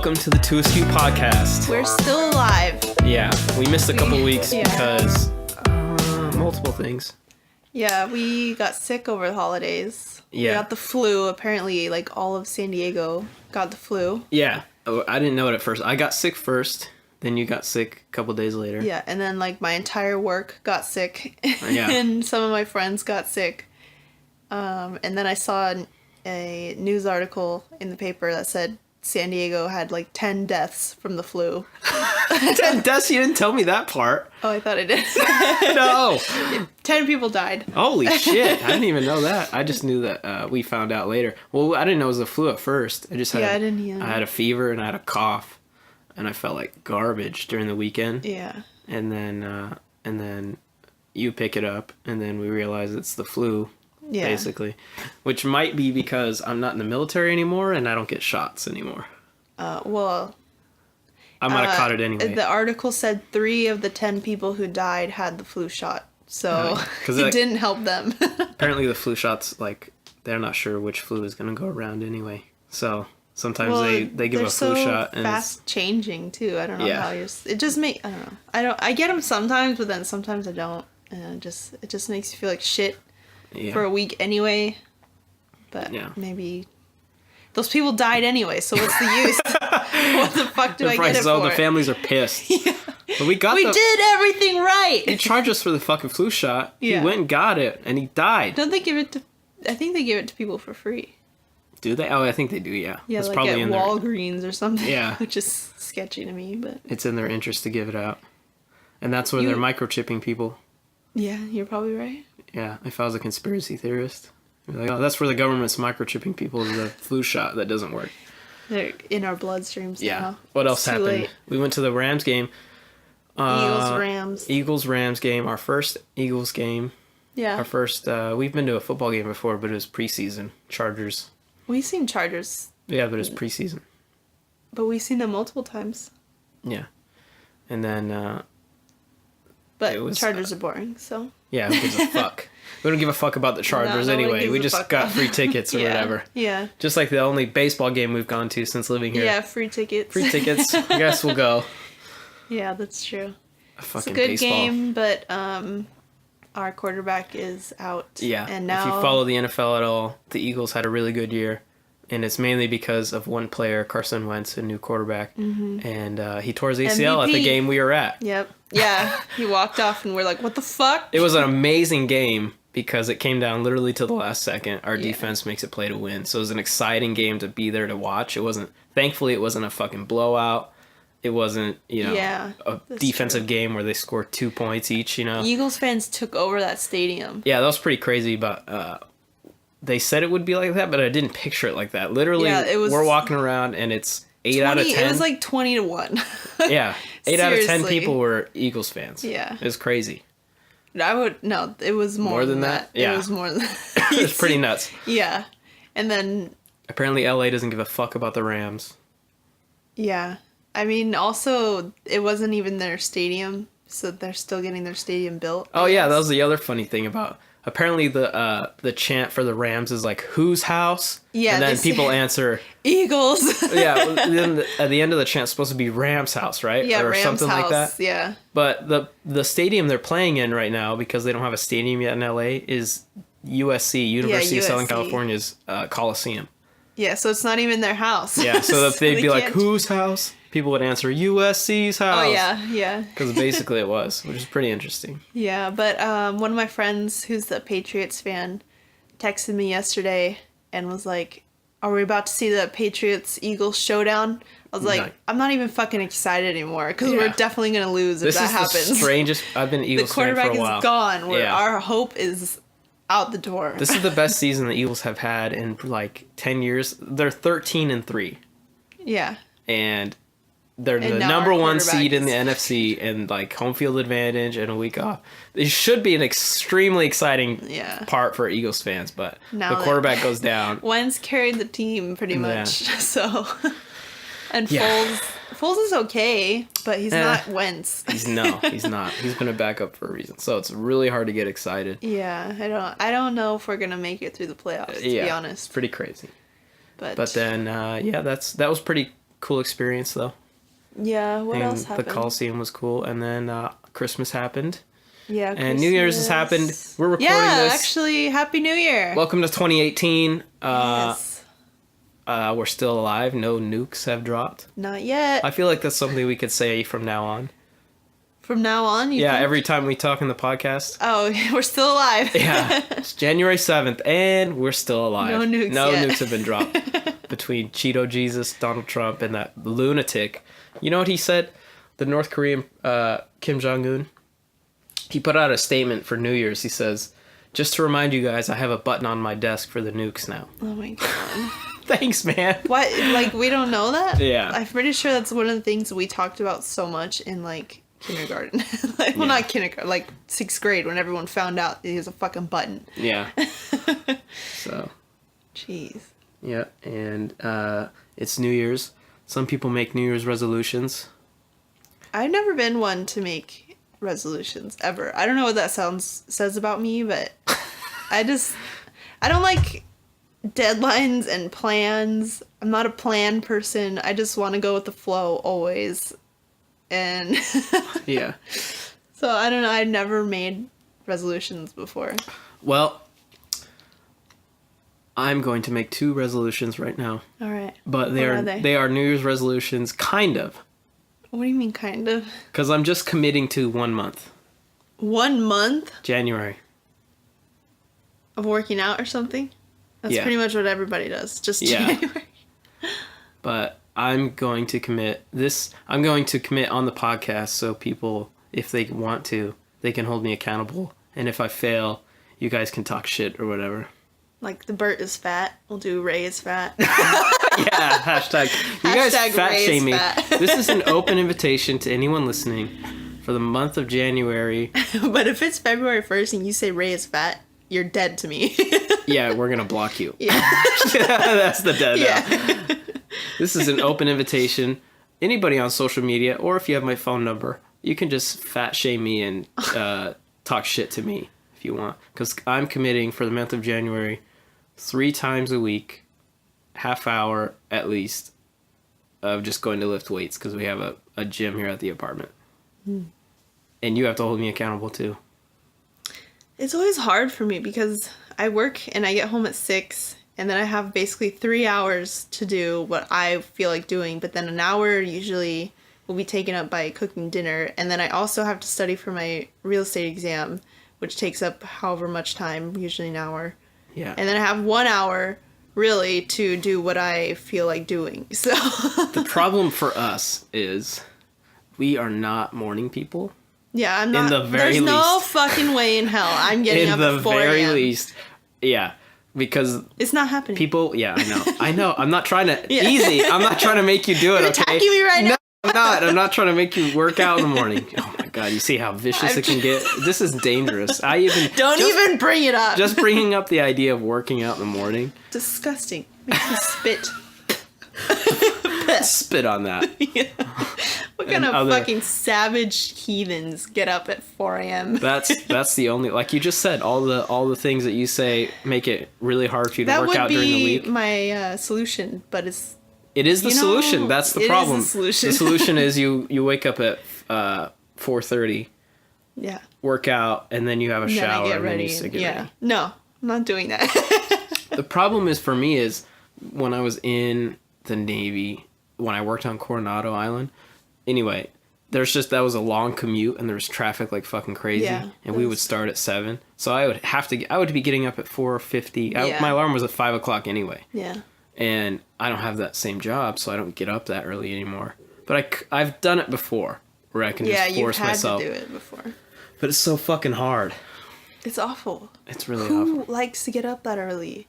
welcome to the TwoAskewPodcast. We're still alive. Yeah, we missed a couple weeks because multiple things. Yeah, we got sick over the holidays. Yeah. We got the flu. Apparently, like, all of San Diego got the flu. Yeah, I didn't know it at first. I got sick first, then you got sick a couple days later. Yeah, and then, like, my entire work got sick. Yeah. And some of my friends got sick. And then I saw a news article in the paper that said San Diego had, like, 10 deaths from the flu. 10 deaths? You didn't tell me that part. Oh, I thought I did. No. 10 people died. Holy shit. I didn't even know that. I just knew that we found out later. Well, I didn't know it was the flu at first. I just had I didn't either. I had a fever and I had a cough. And I felt like garbage during the weekend. Yeah. And then you pick it up, and then we realize it's the flu, basically. Which might be because I'm not in the military anymore, and I don't get shots anymore. Well... I might have caught it anyway. The article said 3 of the 10 people who died had the flu shot. So it didn't help them. Apparently the flu shots, like, they're not sure which flu is going to go around anyway. So... Sometimes they give a flu shot and fast changing too. I don't know how you're. It just I don't know. I get them sometimes, but then sometimes I don't, and it just makes you feel like shit for a week anyway. But maybe those people died anyway. So what's the use? What the fuck do I get it for? The families are pissed. But we did everything right. They charged us for the fucking flu shot. He went and got it, and he died. Don't they give it to? I think they give it to people for free. Do they? Oh, I think they do, yeah. Yeah, it's like probably at Walgreens or something. Yeah. Which is sketchy to me, but... It's in their interest to give it out. And that's where they're microchipping people. Yeah, you're probably right. Yeah, if I was a conspiracy theorist. I'd be like, oh, that's where the government's microchipping people is the flu shot that doesn't work. They're in our bloodstreams now. What else happened? Late. We went to the Rams game. Eagles-Rams. Eagles-Rams game. Our first Eagles game. Yeah. Our first... we've been to a football game before, but it was preseason. Chargers... We've seen Chargers. Yeah, but it's preseason. But we've seen them multiple times. Yeah. And then... but Chargers are boring, so... Yeah, who gives a fuck? We don't give a fuck about the Chargers anyway. We just got free tickets or whatever. Yeah. Just like the only baseball game we've gone to since living here. Yeah, free tickets. Free tickets. I guess we'll go. Yeah, that's true. It's a good baseball game, but our quarterback is out. Yeah, and now... if you follow the NFL at all, the Eagles had a really good year. And it's mainly because of one player, Carson Wentz, a new quarterback. Mm-hmm. And he tore his ACL at the game we were at. Yep. Yeah, he walked off and we're like, what the fuck? It was an amazing game because it came down literally to the last second. Our defense makes it play to win. So it was an exciting game to be there to watch. Thankfully, it wasn't a fucking blowout. It wasn't, a defensive game where they scored 2 points each, Eagles fans took over that stadium. Yeah, that was pretty crazy, but they said it would be like that, but I didn't picture it like that. Literally, we're walking around and it's 8 out of 10. It was like 20-1. Yeah, 8 out of 10 people were Eagles fans. Yeah. It was crazy. No, it was more than that. Yeah. It was more than that. It was pretty nuts. Yeah. And then... Apparently, LA doesn't give a fuck about the Rams. Yeah. I mean, also, it wasn't even their stadium, so they're still getting their stadium built. Oh, yeah, that was the other funny thing about... Apparently, the chant for the Rams is like, whose house? Yeah. And then people answer... Eagles. Yeah, then at the end of the chant, it's supposed to be Rams house, right? Yeah, or Rams something house, like that. Yeah. But the stadium they're playing in right now, because they don't have a stadium yet in LA, is USC, University of Southern California's Coliseum. Yeah, so it's not even their house. Yeah, so if they'd be like, whose house? People would answer USC's house. Oh, yeah. Because basically it was, which is pretty interesting. Yeah, but one of my friends who's the Patriots fan texted me yesterday and was like, are we about to see the Patriots-Eagles showdown? I was like, I'm not even fucking excited anymore because we're definitely going to lose if that happens. This is the strangest... I've been Eagles fan for a while. The quarterback is gone. Where our hope is... out the door. This is the best season the Eagles have had in like 10 years. They're 13-3. Yeah. And they're the number 1 seed in the NFC and like home field advantage and a week off. It should be an extremely exciting part for Eagles fans, but the quarterback goes down. Wentz carried the team pretty much. So and Foles is okay, but he's not Wentz. He's not. He's been a backup for a reason. So it's really hard to get excited. Yeah, I don't know if we're gonna make it through the playoffs. To be honest, it's pretty crazy. But then that was pretty cool experience though. Yeah, what else happened? The Coliseum was cool, and then Christmas happened. Yeah, Christmas. And New Year's has happened. We're recording this. Yeah, actually, Happy New Year. Welcome to 2018. Yes. We're still alive. No nukes have dropped. Not yet. I feel like that's something we could say from now on. From now on? You think? Every time we talk in the podcast. Oh, we're still alive. Yeah. It's January 7th, and we're still alive. No nukes No yet. nukes have been dropped. Between Cheeto Jesus, Donald Trump, and that lunatic. You know what he said? The North Korean Kim Jong-un? He put out a statement for New Year's. He says, just to remind you guys, I have a button on my desk for the nukes now. Oh my god. Thanks, man. What? Like, we don't know that? Yeah. I'm pretty sure that's one of the things we talked about so much in, like, kindergarten. Well, not kindergarten, like 6th grade when everyone found out he was a fucking button. Yeah. So. Jeez. Yeah, and it's New Year's. Some people make New Year's resolutions. I've never been one to make resolutions, ever. I don't know what that says about me, but I don't like deadlines and plans. I'm not a plan person. I just want to go with the flow always. And yeah. So I don't know. I've never made resolutions before. Well, I'm going to make 2 resolutions right now. All right. But they are New Year's resolutions, kind of. What do you mean, kind of? Because I'm just committing to 1 month. 1 month? January. Of working out or something? That's pretty much what everybody does. Just January. But I'm going to commit on the podcast so people, if they want to, they can hold me accountable. And if I fail, you guys can talk shit or whatever. Like the Bert is fat. We'll do Ray is fat. Yeah, hashtag. You guys fat Ray shame me. fat. This is an open invitation to anyone listening for the month of January. But if it's February 1st and you say Ray is fat, you're dead to me. Yeah, we're going to block you. Yeah. That's the dead. Yeah. This is an open invitation. Anybody on social media, or if you have my phone number, you can just fat shame me and talk shit to me if you want. Because I'm committing for the month of January 3 times a week, half hour at least, of just going to lift weights because we have a gym here at the apartment. Mm. And you have to hold me accountable too. It's always hard for me because I work and I get home at 6 and then I have basically 3 hours to do what I feel like doing, but then an hour usually will be taken up by cooking dinner, and then I also have to study for my real estate exam, which takes up however much time, usually an hour. Yeah. And then I have 1 hour really to do what I feel like doing. So the problem for us is we are not morning people. Yeah, I'm not. In the very there's least. No fucking way in hell I'm getting up at 4 a.m. In the very least. Yeah. Because it's not happening. People, yeah, I know. I'm not trying to easy. I'm not trying to make you do it. You're attacking me right now. I'm not trying to make you work out in the morning. Oh my god, you see how vicious it can get? This is dangerous. Don't even bring it up. Just bringing up the idea of working out in the morning. Disgusting. Makes me spit. Spit on that. Yeah. What kind of fucking savage heathens get up at 4 a.m.? That's the only, like you just said, all the things that you say make it really hard for you to work out during the week. That would be my solution, but it is the solution. That's the problem. It is the solution. The solution is you wake up at 4:30. Yeah. Work out, and then you have a shower get ready. And then you get ready. No, I'm not doing that. The problem is for me is when I was in the Navy, when I worked on Coronado Island. Anyway, that was a long commute, and there was traffic like fucking crazy. Yeah, and we would start at 7, so I would be getting up at 4:50. My alarm was at 5 o'clock anyway. Yeah. And I don't have that same job, so I don't get up that early anymore. But I've done it before, where I can just force myself. Yeah, you've had to do it before. But it's so fucking hard. It's awful. It's really awful. Who likes to get up that early?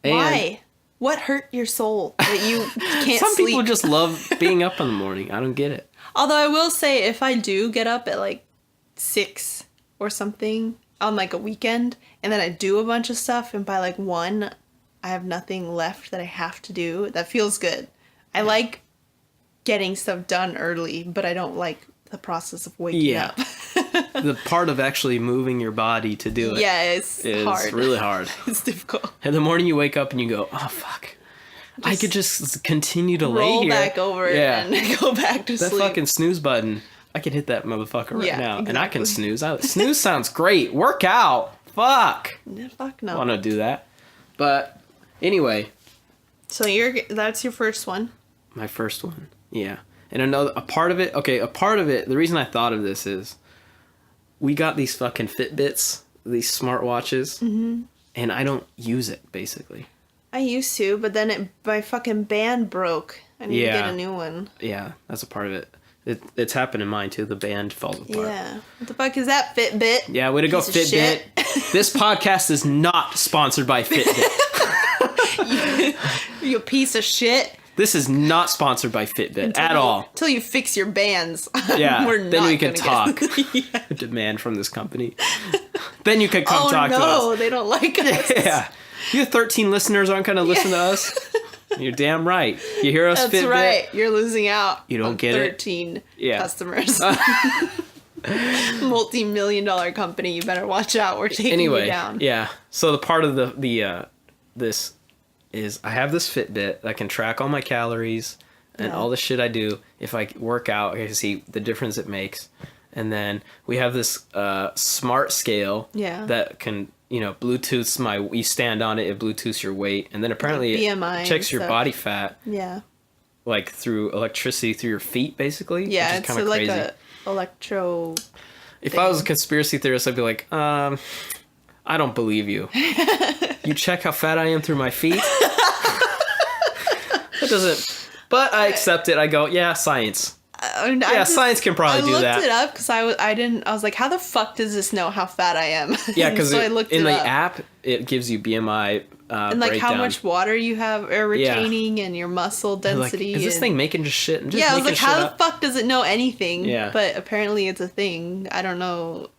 Why? What hurt your soul that you can't Some sleep? people just love being up in the morning. I don't get it. Although I will say, if I do get up at like 6 or something on like a weekend, and then I do a bunch of stuff, and by like 1, I have nothing left that I have to do, that feels good. I like getting stuff done early, but I don't like the process of waking up. The part of actually moving your body to do it. Yeah, it's hard. It's really hard. It's difficult. In the morning you wake up and you go, oh fuck. I could just continue to lay roll here. back over and go back to sleep. That fucking snooze button. I can hit that motherfucker right now. Exactly. And I can snooze. Snooze sounds great. Work out. Fuck. Fuck no. I want to do that. But anyway. So that's your first one? My first one. Yeah. And a part of it, the reason I thought of this is we got these fucking Fitbits, these smartwatches, and I don't use it, basically. I used to, but then my fucking band broke. I need to get a new one. Yeah, that's a part of it. It's happened in mine, too. The band falls apart. Yeah. What the fuck is that, Fitbit? Yeah, way to go, Fitbit. This podcast is not sponsored by Fitbit. You piece of shit. This is not sponsored by Fitbit at all. Until you fix your bands. Yeah, then we can talk. Demand from this company. Then you could come talk to us. Oh no, they don't like us. Yeah. You 13 listeners aren't going to listen to us? You're damn right. You hear us, Fitbit? That's right. You're losing out. You don't get 13 customers. Multi-million-dollar company. You better watch out. We're taking you down. Yeah. So the part of this is I have this Fitbit that can track all my calories and all the shit I do. If I work out, I can see the difference it makes. And then we have this smart scale that can, Bluetooths you stand on it Bluetooths your weight. And then apparently BMI it checks your body fat. Yeah. Like through electricity through your feet, basically. Yeah, which is it's like crazy. a electro If I was a conspiracy theorist, I'd be like, I don't believe you. You check how fat I am through my feet? That doesn't... But I accept it. I go, yeah, science. Science can probably do that. I looked it up because I was like, how the fuck does this know how fat I am? Yeah, because so in the app, it gives you BMI and like breakdown. How much water you are retaining and your muscle density. Like, is this thing making just shit? And just I was like, how the fuck does it know anything? Yeah. But apparently it's a thing. I don't know,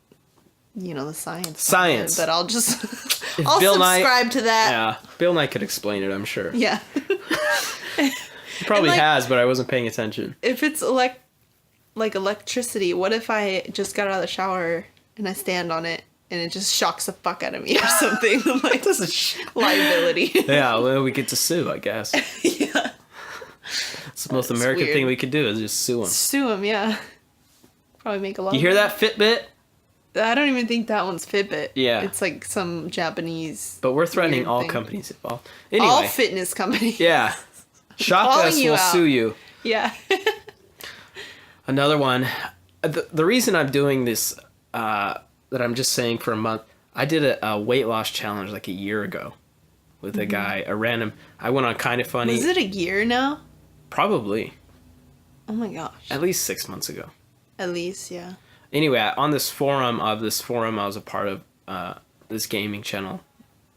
the science. Science. But I'll just... I'll subscribe to that. Yeah. Bill Nye could explain it, I'm sure. Yeah. He probably has, but I wasn't paying attention. If it's like electricity, what if I just got out of the shower and I stand on it and it just shocks the fuck out of me or something? Like, this is liability. Yeah, well, we get to sue, I guess. Yeah. It's the most American thing we could do is just sue them. Sue them, yeah. Probably make a lot. You hear that, Fitbit? I don't even think that one's Fitbit. Yeah. It's like some Japanese... But we're threatening all companies involved. Anyway. All fitness companies. Yeah. Shop us, we'll sue you. Yeah. Another one. The reason I'm doing this, that I'm just saying for a month, I did a weight loss challenge like a year ago with a guy, a random... I went on Kind of Funny. Was it a year now? Probably. Oh my gosh. At least 6 months ago. At least, yeah. Anyway, on this forum, I was a part of this gaming channel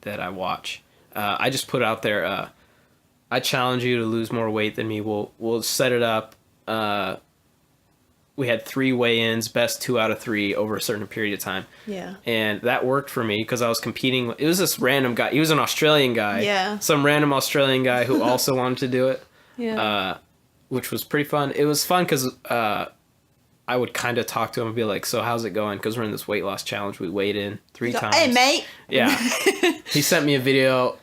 that I watch. I just put out there, I challenge you to lose more weight than me. We'll set it up. We had 3 weigh-ins, best 2 out of 3 over a certain period of time. Yeah. And that worked for me because I was competing. It was this random guy. He was an Australian guy. Yeah. Some random Australian guy who also wanted to do it. Yeah. Which was pretty fun. It was fun because I would kind of talk to him and be like, so how's it going? Because we're in this weight loss challenge. We weighed in 3 times. Hey, mate. Yeah. He sent me a video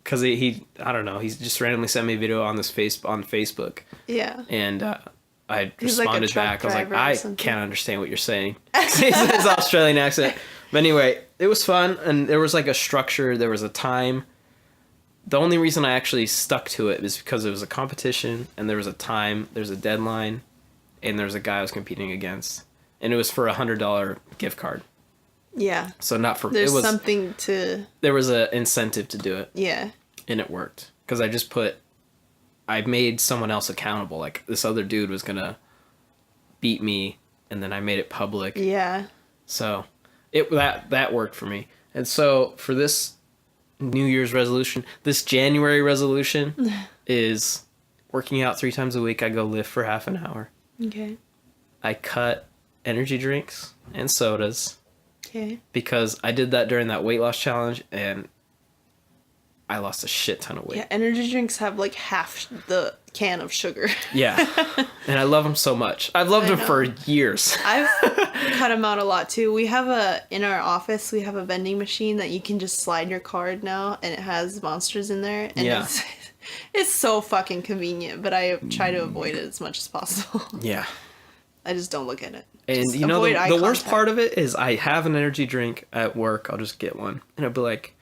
because he I don't know. He just randomly sent me a video on Facebook. Yeah. And I responded back. I was like, I can't understand what you're saying. His Australian accent. But anyway, it was fun. And there was like a structure. There was a time. The only reason I actually stuck to it is because it was a competition. And there was a time. There's a deadline. And there was a guy I was competing against. And it was for $100 gift card. Yeah. So not for... There's something to... There was an incentive to do it. Yeah. And it worked. Because I made someone else accountable. Like, this other dude was going to beat me, and then I made it public. Yeah. So, that worked for me. And so, for this New Year's resolution, this January resolution is working out 3 times a week. I go lift for half an hour. Okay. I cut energy drinks and sodas. Okay. Because I did that during that weight loss challenge, and I lost a shit ton of weight. Yeah, energy drinks have like half the can of sugar. Yeah. And I love them so much. I've loved them for years. I've cut them out a lot too. In our office, we have a vending machine that you can just slide your card now, and it has Monsters in there. And it's so fucking convenient, but I try to avoid it as much as possible. Yeah. I just don't look at it. And just the worst part of it is I have an energy drink at work. I'll just get one. And I'll be like,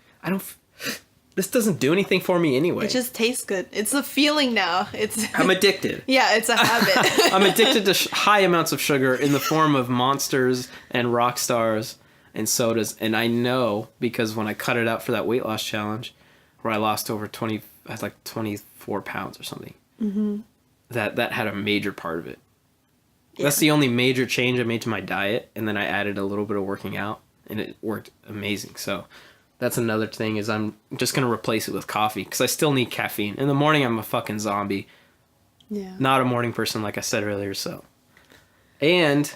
this doesn't do anything for me anyway. It just tastes good. It's a feeling now. I'm addicted. Yeah, it's a habit. I'm addicted to high amounts of sugar in the form of Monsters and Rock Stars and sodas. And I know because when I cut it out for that weight loss challenge, where I lost over 24 pounds or something, that had a major part of it. Yeah. That's the only major change I made to my diet. And then I added a little bit of working out, and it worked amazing. So that's another thing, is I'm just going to replace it with coffee, because I still need caffeine. In the morning, I'm a fucking zombie. Yeah. Not a morning person, like I said earlier, so. And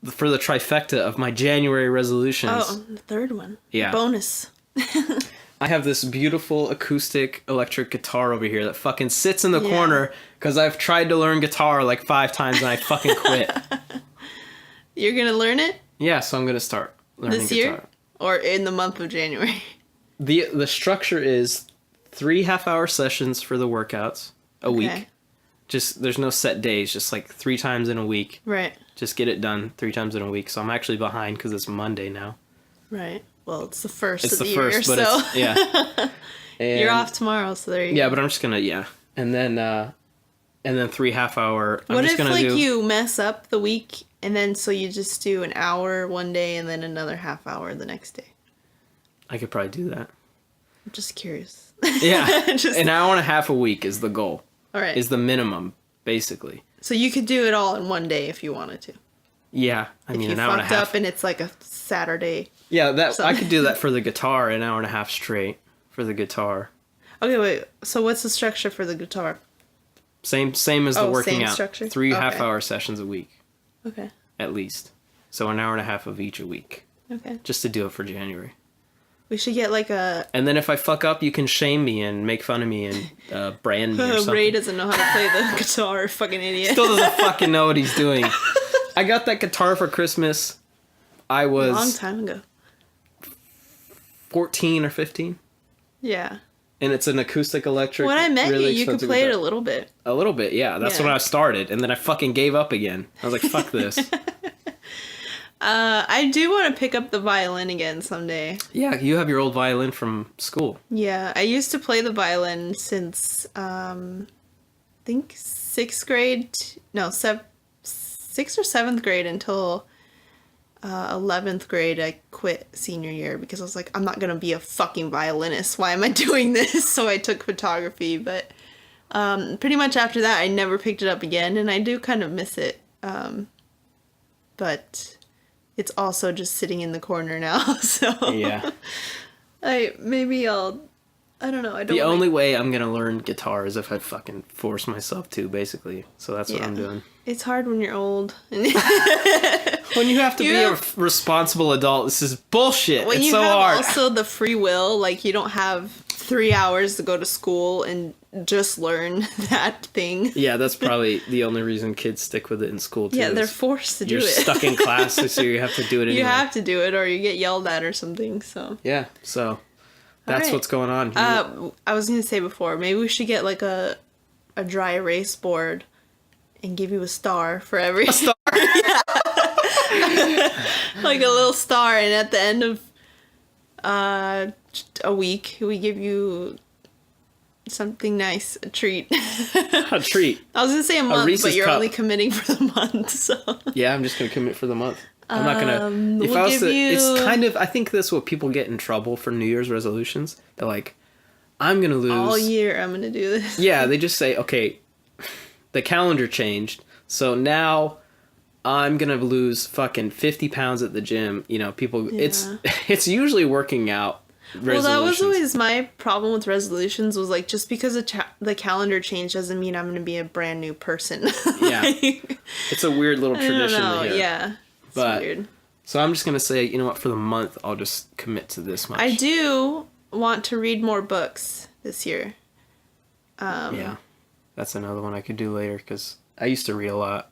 for the trifecta of my January resolutions. Oh, the third one. Yeah. Bonus. I have this beautiful acoustic electric guitar over here that fucking sits in the corner, because I've tried to learn guitar like 5 times and I fucking quit. You're going to learn it? Yeah, so I'm going to start learning this guitar. Year? Or in the month of January? The structure is 3 half-hour sessions for the workouts a week. Just, there's no set days, just like 3 times in a week. Right. Just get it done 3 times in a week. So I'm actually behind because it's Monday now. Right. Well, it's the first of the year, so. It's, yeah. And, you're off tomorrow, so there you go. Yeah, but I'm just going to, And then 3 half-hour. What if, you mess up the week, and then so you just do an hour one day and then another half hour the next day? I could probably do that. I'm just curious. Yeah. An hour and a half a week is the goal. All right. Is the minimum, basically. So you could do it all in one day if you wanted to. Yeah. I mean, an hour and a half. If you fucked up and it's like a Saturday. Yeah, I could do that for the guitar, an hour and a half straight for the guitar. Okay, wait. So what's the structure for the guitar? Same as the working out. Structure? 3 half-hour sessions a week. Okay. At least. So an hour and a half of each a week. Okay. Just to do it for January. We should get like a... And then if I fuck up, you can shame me and make fun of me and brand me or something. Ray doesn't know how to play the guitar, fucking idiot. Still doesn't fucking know what he's doing. I got that guitar for Christmas. I was... A long time ago. 14 or 15. Yeah. And it's an acoustic electric. When I met you could play it a little bit. A little bit, yeah. That's when I started. And then I fucking gave up again. I was like, fuck this. I do want to pick up the violin again someday. Yeah, you have your old violin from school. Yeah, I used to play the violin since, I think 6th grade. No, 6th or 7th grade until 11th grade. I quit senior year because I was like, I'm not going to be a fucking violinist. Why am I doing this? So I took photography, but pretty much after that, I never picked it up again, and I do kind of miss it. But it's also just sitting in the corner now, so yeah. I don't know. The only way I'm gonna learn guitar is if I fucking force myself to, basically. So that's what I'm doing. It's hard when you're old. When you have to be a responsible adult, this is bullshit. When it's so hard. Also the free will, like you don't have 3 hours to go to school and just learn that thing. Yeah, that's probably the only reason kids stick with it in school too. Yeah, they're forced to do it. You're stuck in class, so you have to do it anyway. You have to do it or you get yelled at or something, so. Yeah, so that's what's going on. I was going to say before, maybe we should get like a dry erase board and give you a star for every... A star? Like a little star, and at the end of a week, we give you something nice, a treat. A treat. I was gonna say a month, but you're only committing for the month, so. Yeah, I'm just gonna commit for the month. I'm not gonna. If we'll I was to, it's kind of. I think that's what people get in trouble for New Year's resolutions. They're like, I'm gonna lose all year. I'm gonna do this. Yeah, they just say, okay, the calendar changed, so now I'm gonna lose fucking 50 pounds at the gym. You know, people. Yeah. It's usually working out. Well, that was always my problem with resolutions. Was like, just because the calendar changed doesn't mean I'm gonna be a brand new person. Yeah, it's a weird little tradition. I don't know. Yeah, it's weird. So I'm just gonna say, you know what? For the month, I'll just commit to this much. I do want to read more books this year. Yeah. That's another one I could do later, because I used to read a lot,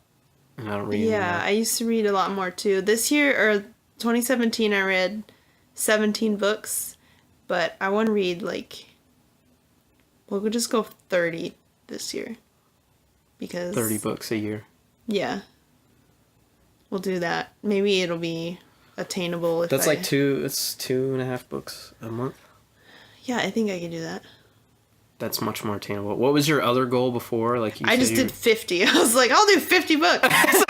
and I don't read anymore. Yeah, I used to read a lot more, too. This year, or 2017, I read 17 books, but I want to read, like, we'll just go 30 this year. Because 30 books a year. Yeah. We'll do that. Maybe it'll be attainable if That's like it's 2.5 books a month. Yeah, I think I can do that. That's much more attainable. What was your other goal before? Like I just did 50. I was like, I'll do 50 books. But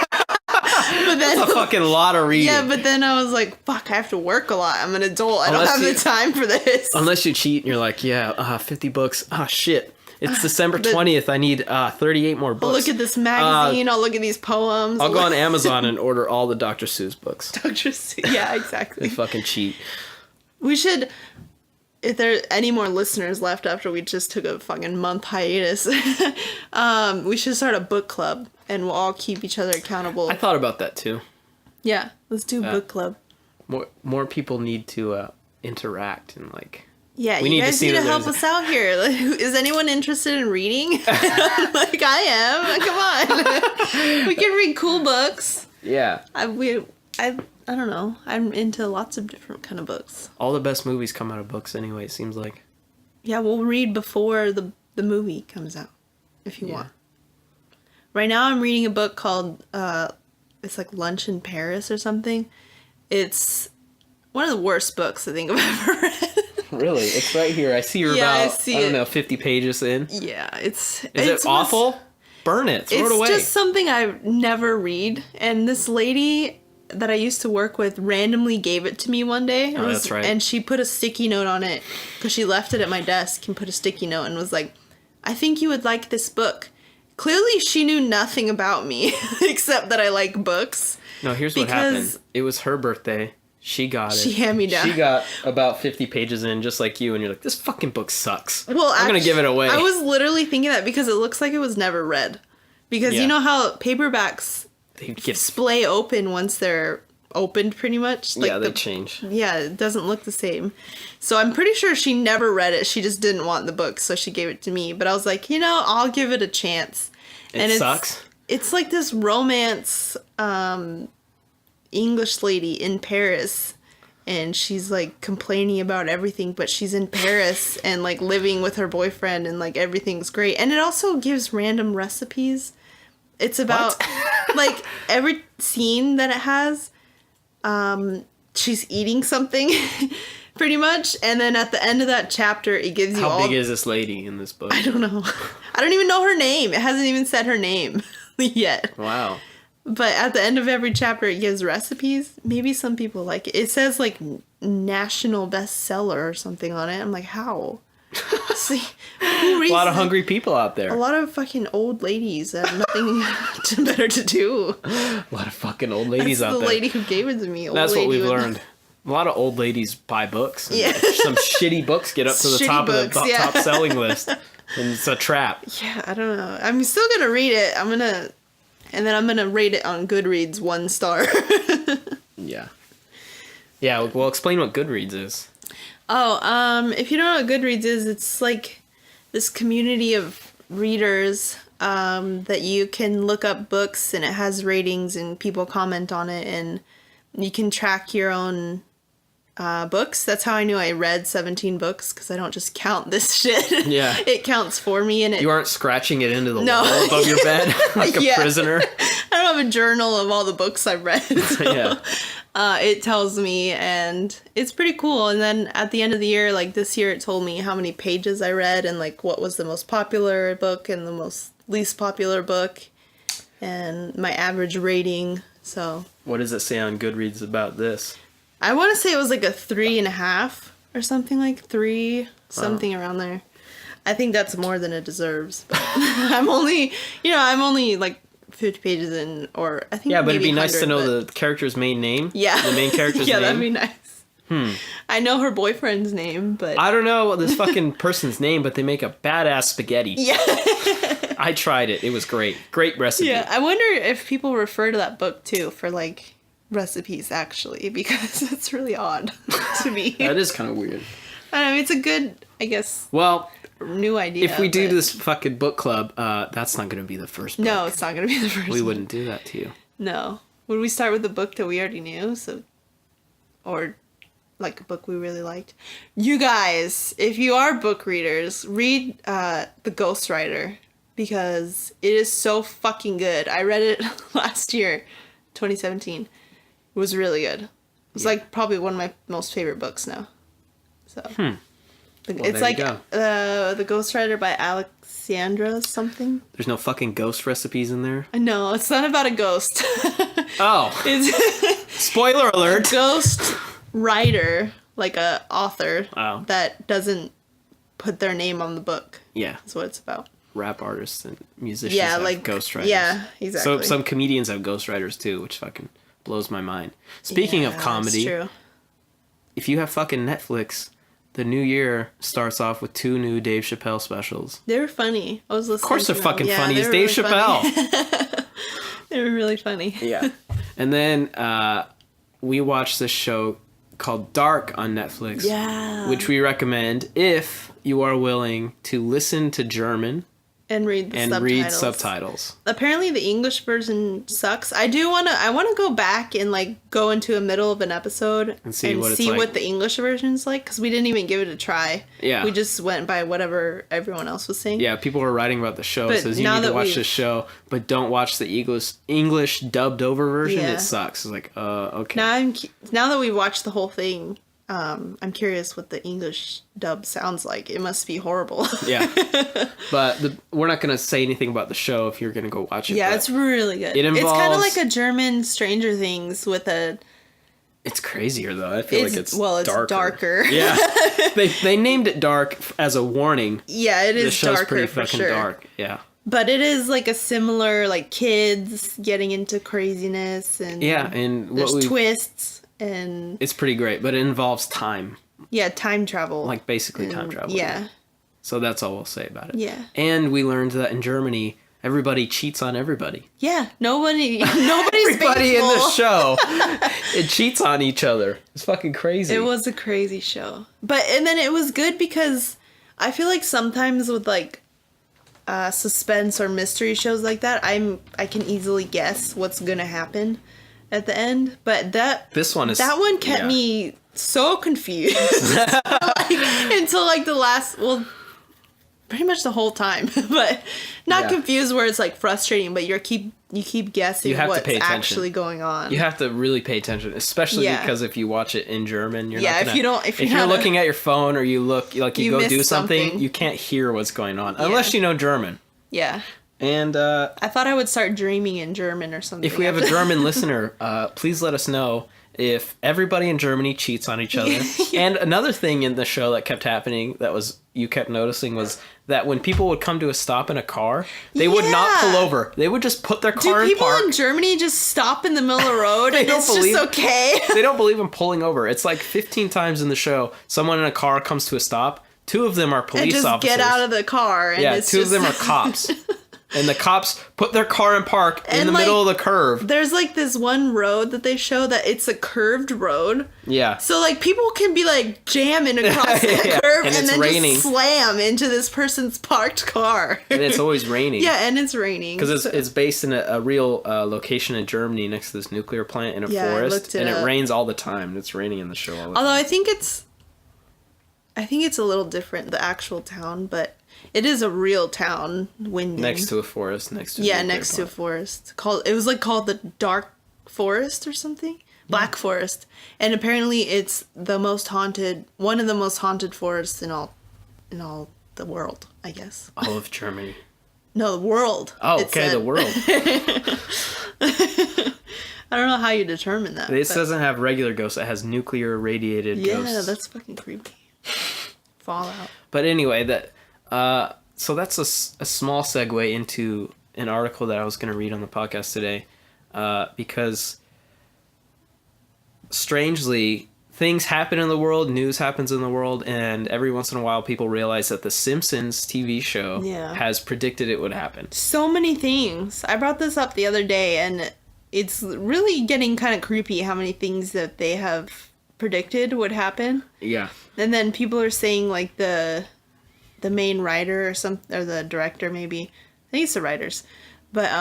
then, that's a fucking lot of reading. Yeah, but then I was like, fuck, I have to work a lot. I'm an adult. I don't have the time for this. Unless you cheat and you're like, 50 books. Ah, shit. It's December 20th. I need 38 more books. I'll look at this magazine. I'll look at these poems. I'll go on Amazon and order all the Dr. Seuss books. Dr. Seuss. Yeah, exactly. They fucking cheat. We should... If there are any more listeners left after we just took a fucking month hiatus, we should start a book club and we'll all keep each other accountable. I thought about that too. Yeah, let's do a book club. More people need to interact and like. Yeah, you guys need to help us out here. Like, is anyone interested in reading? Like I am. Come on, we can read cool books. Yeah. I don't know. I'm into lots of different kind of books. All the best movies come out of books anyway, it seems like. Yeah, we'll read before the movie comes out, if you want. Right now I'm reading a book called, it's like Lunch in Paris or something. It's one of the worst books I think I've ever read. Really? It's right here. I see you're I don't know, 50 pages in. Yeah, Is it awful? Burn it. Throw it away. It's just something I never read. And this lady that I used to work with randomly gave it to me one day. That's right. And she put a sticky note on it because she left it at my desk and put a sticky note and was like, I think you would like this book. Clearly she knew nothing about me except that I like books. No, here's what happened. It was her birthday. She got it. She handed me down. She got about 50 pages in just like you and you're like, this fucking book sucks. Well, I'm going to give it away. I was literally thinking that because it looks like it was never read. Because you know how paperbacks... They splay open once they're opened, pretty much. Like they change. Yeah, it doesn't look the same. So I'm pretty sure she never read it. She just didn't want the book, so she gave it to me. But I was like, I'll give it a chance. And it sucks? It's like this romance English lady in Paris. And she's, like, complaining about everything, but she's in Paris and, like, living with her boyfriend and, like, everything's great. And it also gives random recipes. It's about, like, every scene that it has, she's eating something, pretty much. And then at the end of that chapter, it gives you How big is this lady in this book? I don't know. I don't even know her name. It hasn't even said her name yet. Wow. But at the end of every chapter, it gives recipes. Maybe some people like it. It says, like, national bestseller or something on it. I'm like, how? See, who reads a lot of hungry people out there. A lot of fucking old ladies that have nothing better to do. A lot of fucking old ladies out there. That's the lady who gave it to me. That's what we've learned. A lot of old ladies buy books. And some shitty books get up to the top of the top selling list. And it's a trap. Yeah, I don't know. I'm still going to read it. And then I'm going to rate it on Goodreads 1 star. Yeah. Yeah, well, explain what Goodreads is. Oh, if you don't know what Goodreads is, it's like this community of readers that you can look up books and it has ratings and people comment on it and you can track your own books. That's how I knew I read 17 books because I don't just count this shit. Yeah. It counts for me. And you aren't scratching it into the wall above your bed like a prisoner. I don't have a journal of all the books I've read. So. Yeah. It tells me, and it's pretty cool. And then at the end of the year, like this year, it told me how many pages I read and like what was the most popular book and the most least popular book and my average rating. So what does it say on Goodreads about this? I want to say it was like a 3.5 or something, like 3, something around there. I think that's more than it deserves. But I'm only like 50 pages in, or I think. Yeah, but it'd be nice to know the character's main name. Yeah. The main character's name. Yeah, that'd be nice. I know her boyfriend's name, but... I don't know this fucking person's name, but they make a badass spaghetti. Yeah. I tried it. It was great. Great recipe. Yeah, I wonder if people refer to that book, too, for, like, recipes, actually, because it's really odd to me. That is kind of weird. I mean, it's a good, I guess. Well, new idea. If we do this fucking book club, that's not going to be the first book. No, it's not going to be the first. We wouldn't do that to you. No. Would we start with the book that we already knew? Or like a book we really liked? You guys, if you are book readers, read The Ghostwriter, because it is so fucking good. I read it last year, 2017. It was really good. It's like probably one of my most favorite books now. So it's like The Ghostwriter by Alexandra something. There's no fucking ghost recipes in there? No, it's not about a ghost. Oh. Spoiler alert. A ghost writer, like a author that doesn't put their name on the book. Yeah. That's what it's about. Rap artists and musicians have ghostwriters. Yeah, exactly. So some comedians have ghostwriters too, which fucking blows my mind. Speaking of comedy, that's true. If you have fucking Netflix, the new year starts off with 2 new Dave Chappelle specials. They were funny. I was listening. Of course they're fucking funny. It's Dave Chappelle. They were really funny. Yeah. And then we watched this show called Dark on Netflix. Yeah. Which we recommend if you are willing to listen to German. And read subtitles. Apparently the English version sucks. I want to go back and like go into the middle of an episode and see what the English version is like, because we didn't even give it a try. Yeah. We just went by whatever everyone else was saying. Yeah, people were writing about the show. It says you need to watch this show, but don't watch the English dubbed over version. Yeah. It sucks. It's like, okay. Now that we've watched the whole thing, I'm curious what the English dub sounds like. It must be horrible. Yeah. But we're not going to say anything about the show if you're going to go watch it. Yeah, it's really good. It's kind of like a German Stranger Things with a... It's crazier, though. I feel like it's darker. Yeah. They named it Dark as a warning. Yeah, it is darker. The show's pretty fucking dark. Yeah. But it is like a similar, like, kids getting into craziness. And and there's twists. And it's pretty great, but it involves time. Yeah, time travel. Like basically time travel. Yeah. So that's all we'll say about it. Yeah. And we learned that in Germany, everybody cheats on everybody. Yeah, nobody's everybody in the show it cheats on each other. It's fucking crazy. It was a crazy show. And then it was good because I feel like sometimes with like suspense or mystery shows like that, I can easily guess what's gonna happen at the end, but that one kept me so confused until like the last, pretty much the whole time, but not confused where it's like frustrating, but you keep guessing what's actually going on. You have to really pay attention, especially because if you watch it in German, you're not gonna, if you're looking at your phone or you look like you go do something, you can't hear what's going on unless you know German. Yeah. And I thought I would start dreaming in German or something. If we have a German listener, please let us know if everybody in Germany cheats on each other. And another thing in the show that kept happening you kept noticing was that when people would come to a stop in a car, they would not pull over. They would just put their car in park. Do people in Germany just stop in the middle of the road and it's just okay? They don't believe in pulling over. It's like 15 times in the show, someone in a car comes to a stop. 2 of them are police officers. Get out of the car. And 2 of them are cops. And the cops put their car in park in the middle of the curve. There's like this one road that they show that it's a curved road. Yeah. So like people can be like jamming across that curve and then just slam into this person's parked car. And it's always raining. Yeah, and it's raining. Because it's based in a real location in Germany next to this nuclear plant in a forest. And it rains all the time. It's raining in the show all the time. Although I think it's a little different, the actual town, but... It is a real town, Winden. Next to a forest, next to a forest. It was like called the Dark Forest or something? Black Forest. And apparently it's one of the most haunted forests in all the world, I guess. All of Germany. No, the world. Oh, okay, the world. I don't know how you determine that. This doesn't have regular ghosts, it has nuclear radiated ghosts. Yeah, that's fucking creepy. Fallout. But anyway, so that's a small segue into an article that I was going to read on the podcast today, because strangely, things happen in the world, news happens in the world, and every once in a while people realize that the Simpsons TV show has predicted it would happen. So many things. I brought this up the other day, and it's really getting kind of creepy how many things that they have predicted would happen. Yeah. And then people are saying like the main writer or the director maybe. I think it's the writers. But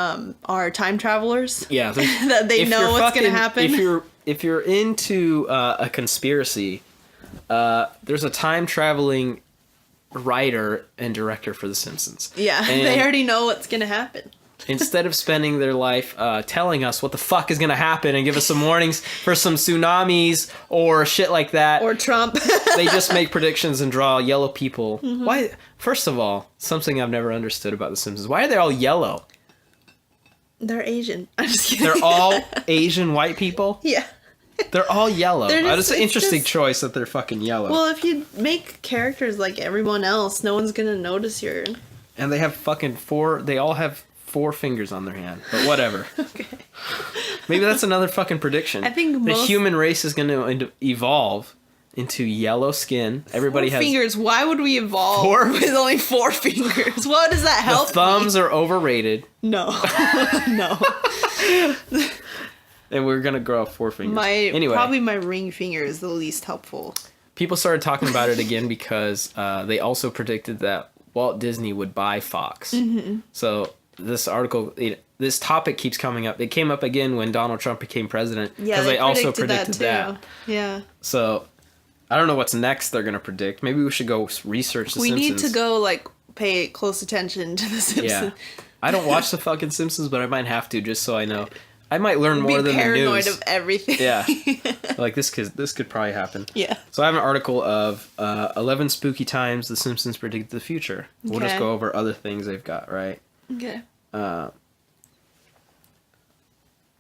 are time travelers. Yeah. That they know what's going to happen. If you're into a conspiracy, there's a time traveling writer and director for The Simpsons. Yeah, and they already know what's going to happen. Instead of spending their life telling us what the fuck is going to happen and give us some warnings for some tsunamis or shit like that. Or Trump. They just make predictions and draw yellow people. Mm-hmm. Why? First of all, something I've never understood about The Simpsons. Why are they all yellow? They're Asian. I'm just kidding. They're all Asian white people? Yeah. They're all yellow. It's an interesting choice that they're fucking yellow. Well, if you make characters like everyone else, no one's going to notice your... And they have fucking they all have 4 fingers on their hand. But whatever. Okay. Maybe that's another fucking prediction. I think the human race is going to evolve into yellow skin. Everybody 4 has fingers. Why would we evolve with only 4 fingers? What does that help? The thumbs are overrated. No. No. And we're going to grow up 4 fingers. Probably my ring finger is the least helpful. People started talking about it again because they also predicted that Walt Disney would buy Fox. Mm-hmm. So this article, this topic keeps coming up. It came up again when Donald Trump became president. Yeah, they also predicted that. Yeah. So I don't know what's next they're going to predict. Maybe we should go research The Simpsons. We need to go, pay close attention to The Simpsons. Yeah. I don't watch the fucking Simpsons, but I might have to just so I know. I might learn more than the news. Be paranoid of everything. Yeah. This could probably happen. Yeah. So I have an article of 11 spooky times The Simpsons predicted the future. We'll just go over other things they've got, right? Okay.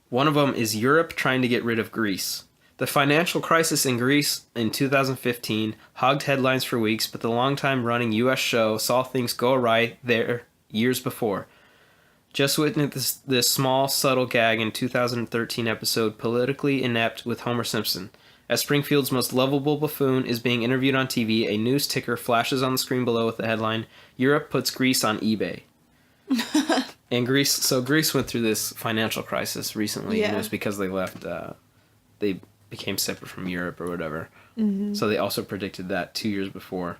One of them is Europe trying to get rid of Greece. The financial crisis in Greece in 2015 hogged headlines for weeks, but the long-time-running U.S. show saw things go awry there years before. Just witness this small, subtle gag in 2013 episode Politically Inept with Homer Simpson. As Springfield's most lovable buffoon is being interviewed on TV, a news ticker flashes on the screen below with the headline, Europe puts Greece on eBay. And Greece went through this financial crisis recently, and it was because they left, they became separate from Europe or whatever. Mm-hmm. So they also predicted that 2 years before.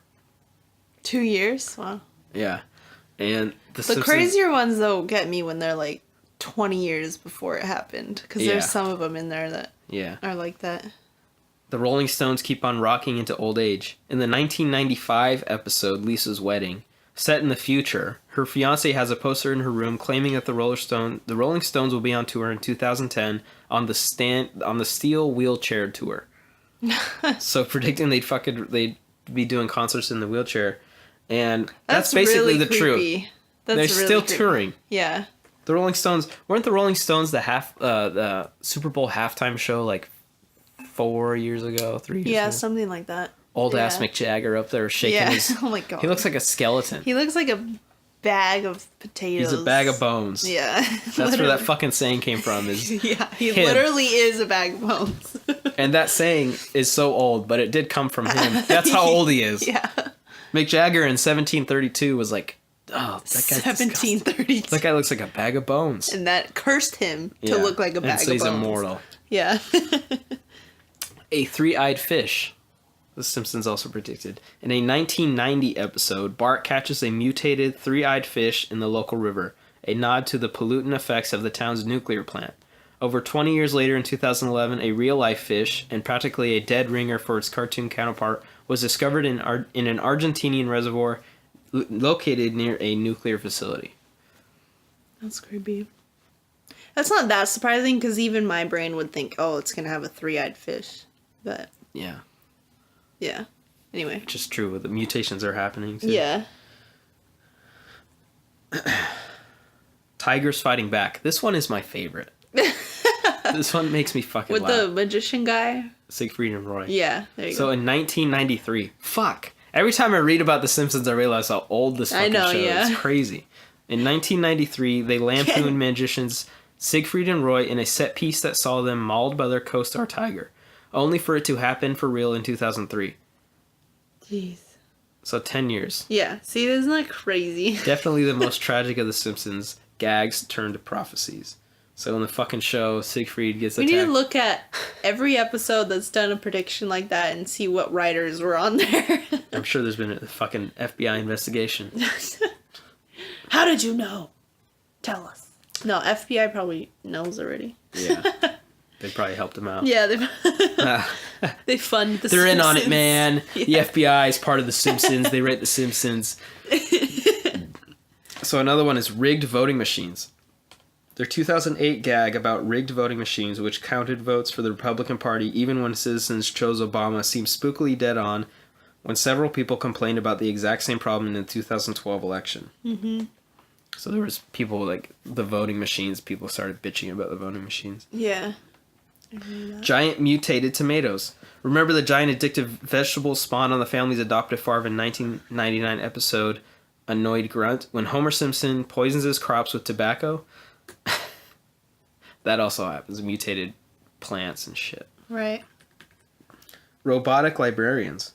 2 years? Wow. Yeah. And the crazier ones, though, get me when they're 20 years before it happened. Because there's some of them in there that are like that. The Rolling Stones keep on rocking into old age. In the 1995 episode, Lisa's Wedding, set in the future, her fiancé has a poster in her room claiming that the Rolling Stones will be on tour in 2010 on the steel wheelchair tour. So predicting they'd be doing concerts in the wheelchair. And that's basically really the truth. They're really still touring. Yeah. The Rolling Stones weren't the Rolling Stones the Super Bowl halftime show 4 years ago, 3 years ago? Yeah, something like that. Old ass Mick Jagger up there shaking his. Oh my god. He looks like a skeleton. He looks like a bag of potatoes. He's a bag of bones. Yeah. That's where that fucking saying came from. He literally is a bag of bones. And that saying is so old, but it did come from him. That's how old he is. Yeah. Mick Jagger in 1732 was like, oh, that guy's 1732. That guy looks like a bag of bones. And that cursed him to look like a bag of bones. So he's immortal. Yeah. A three-eyed fish. The Simpsons also predicted. In a 1990 episode, Bart catches a mutated three-eyed fish in the local river, a nod to the pollutant effects of the town's nuclear plant. Over 20 years later, in 2011, a real-life fish, and practically a dead ringer for its cartoon counterpart, was discovered in an Argentinian reservoir located near a nuclear facility. That's creepy. That's not that surprising, because even my brain would think, oh, it's going to have a three-eyed fish. But... Yeah. Yeah. Anyway. Which is true. The mutations are happening, too. Yeah. Tigers fighting back. This one is my favorite. This one makes me fucking laugh. With the magician guy? Siegfried and Roy. Yeah, there you go. So in 1993, fuck. Every time I read about The Simpsons, I realize how old this fucking show is. It's crazy. In 1993, they lampooned magicians Siegfried and Roy in a set piece that saw them mauled by their co-star Tiger, only for it to happen for real in 2003. Jeez. So 10 years. Yeah, see, isn't that crazy? Definitely the most tragic of The Simpsons gags turned to prophecies. So in the fucking show, Siegfried gets attacked. We need to look at every episode that's done a prediction like that and see what writers were on there. I'm sure there's been a fucking FBI investigation. How did you know? Tell us. No, FBI probably knows already. Yeah. They probably helped him out. Yeah, they fund the They're Simpsons. in on it, man. Yeah. The FBI is part of the Simpsons. They write the Simpsons. So another one is rigged voting machines. Their 2008 gag about rigged voting machines, which counted votes for the Republican Party even when citizens chose Obama, seems spookily dead on when several people complained about the exact same problem in the 2012 election. Mm-hmm. So there was people like the voting machines. People started bitching about the voting machines. Yeah. Giant mutated tomatoes. Remember the giant addictive vegetables spawned on the family's adoptive farm in 1999 episode Annoyed Grunt? When Homer Simpson poisons his crops with tobacco? That also happens. Mutated plants and shit. Right. Robotic librarians.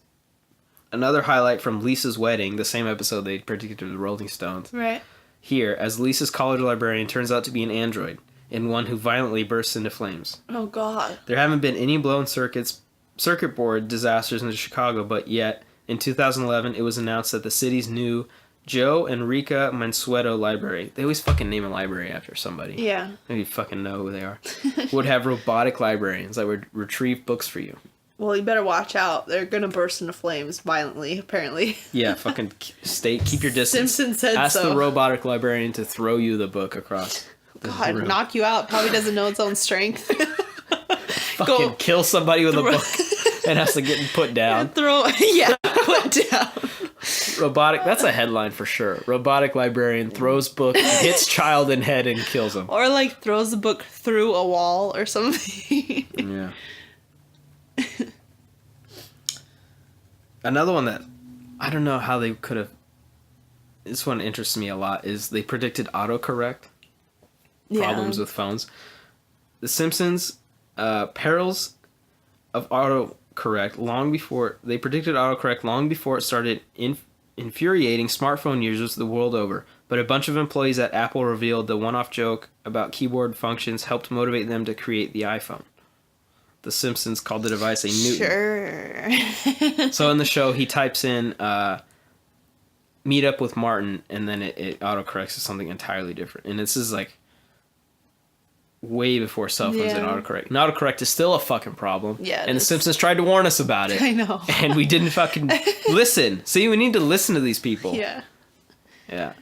Another highlight from Lisa's wedding, the same episode they predicted to the Rolling Stones. Right. Here, as Lisa's college librarian turns out to be an android, and one who violently bursts into flames. Oh, God. There haven't been any blown circuit board disasters in Chicago, but yet, in 2011, it was announced that the city's new Joe Enrica Mansueto Library, they always fucking name a library after somebody. Yeah. Maybe you fucking know who they are. Would have robotic librarians that would retrieve books for you. Well, you better watch out. They're gonna burst into flames violently, apparently. Yeah, fucking keep your distance. Simpson said Ask so. the robotic librarian to throw you the book across the room. Knock you out. Probably doesn't know its own strength. Fucking kill somebody with a book and has to get put down. Put down. Robotic, that's a headline for sure. Robotic librarian throws book, hits child in head and kills him. Or like throws the book through a wall or something. Yeah. Another one that I don't know how they could have. This one interests me a lot. Is they predicted autocorrect problems with phones. The Simpsons, perils of autocorrect long before they predicted autocorrect long before it started infuriating smartphone users the world over. But a bunch of employees at Apple revealed the one-off joke about keyboard functions helped motivate them to create the iPhone. The Simpsons called the device a Newton. Sure. So in the show, he types in meet up with Martin, and then it autocorrects to something entirely different. And this is like way before cell phones and autocorrect. And autocorrect is still a fucking problem. Yeah. And the Simpsons tried to warn us about it. I know. And we didn't fucking listen. See, we need to listen to these people. Yeah. Yeah.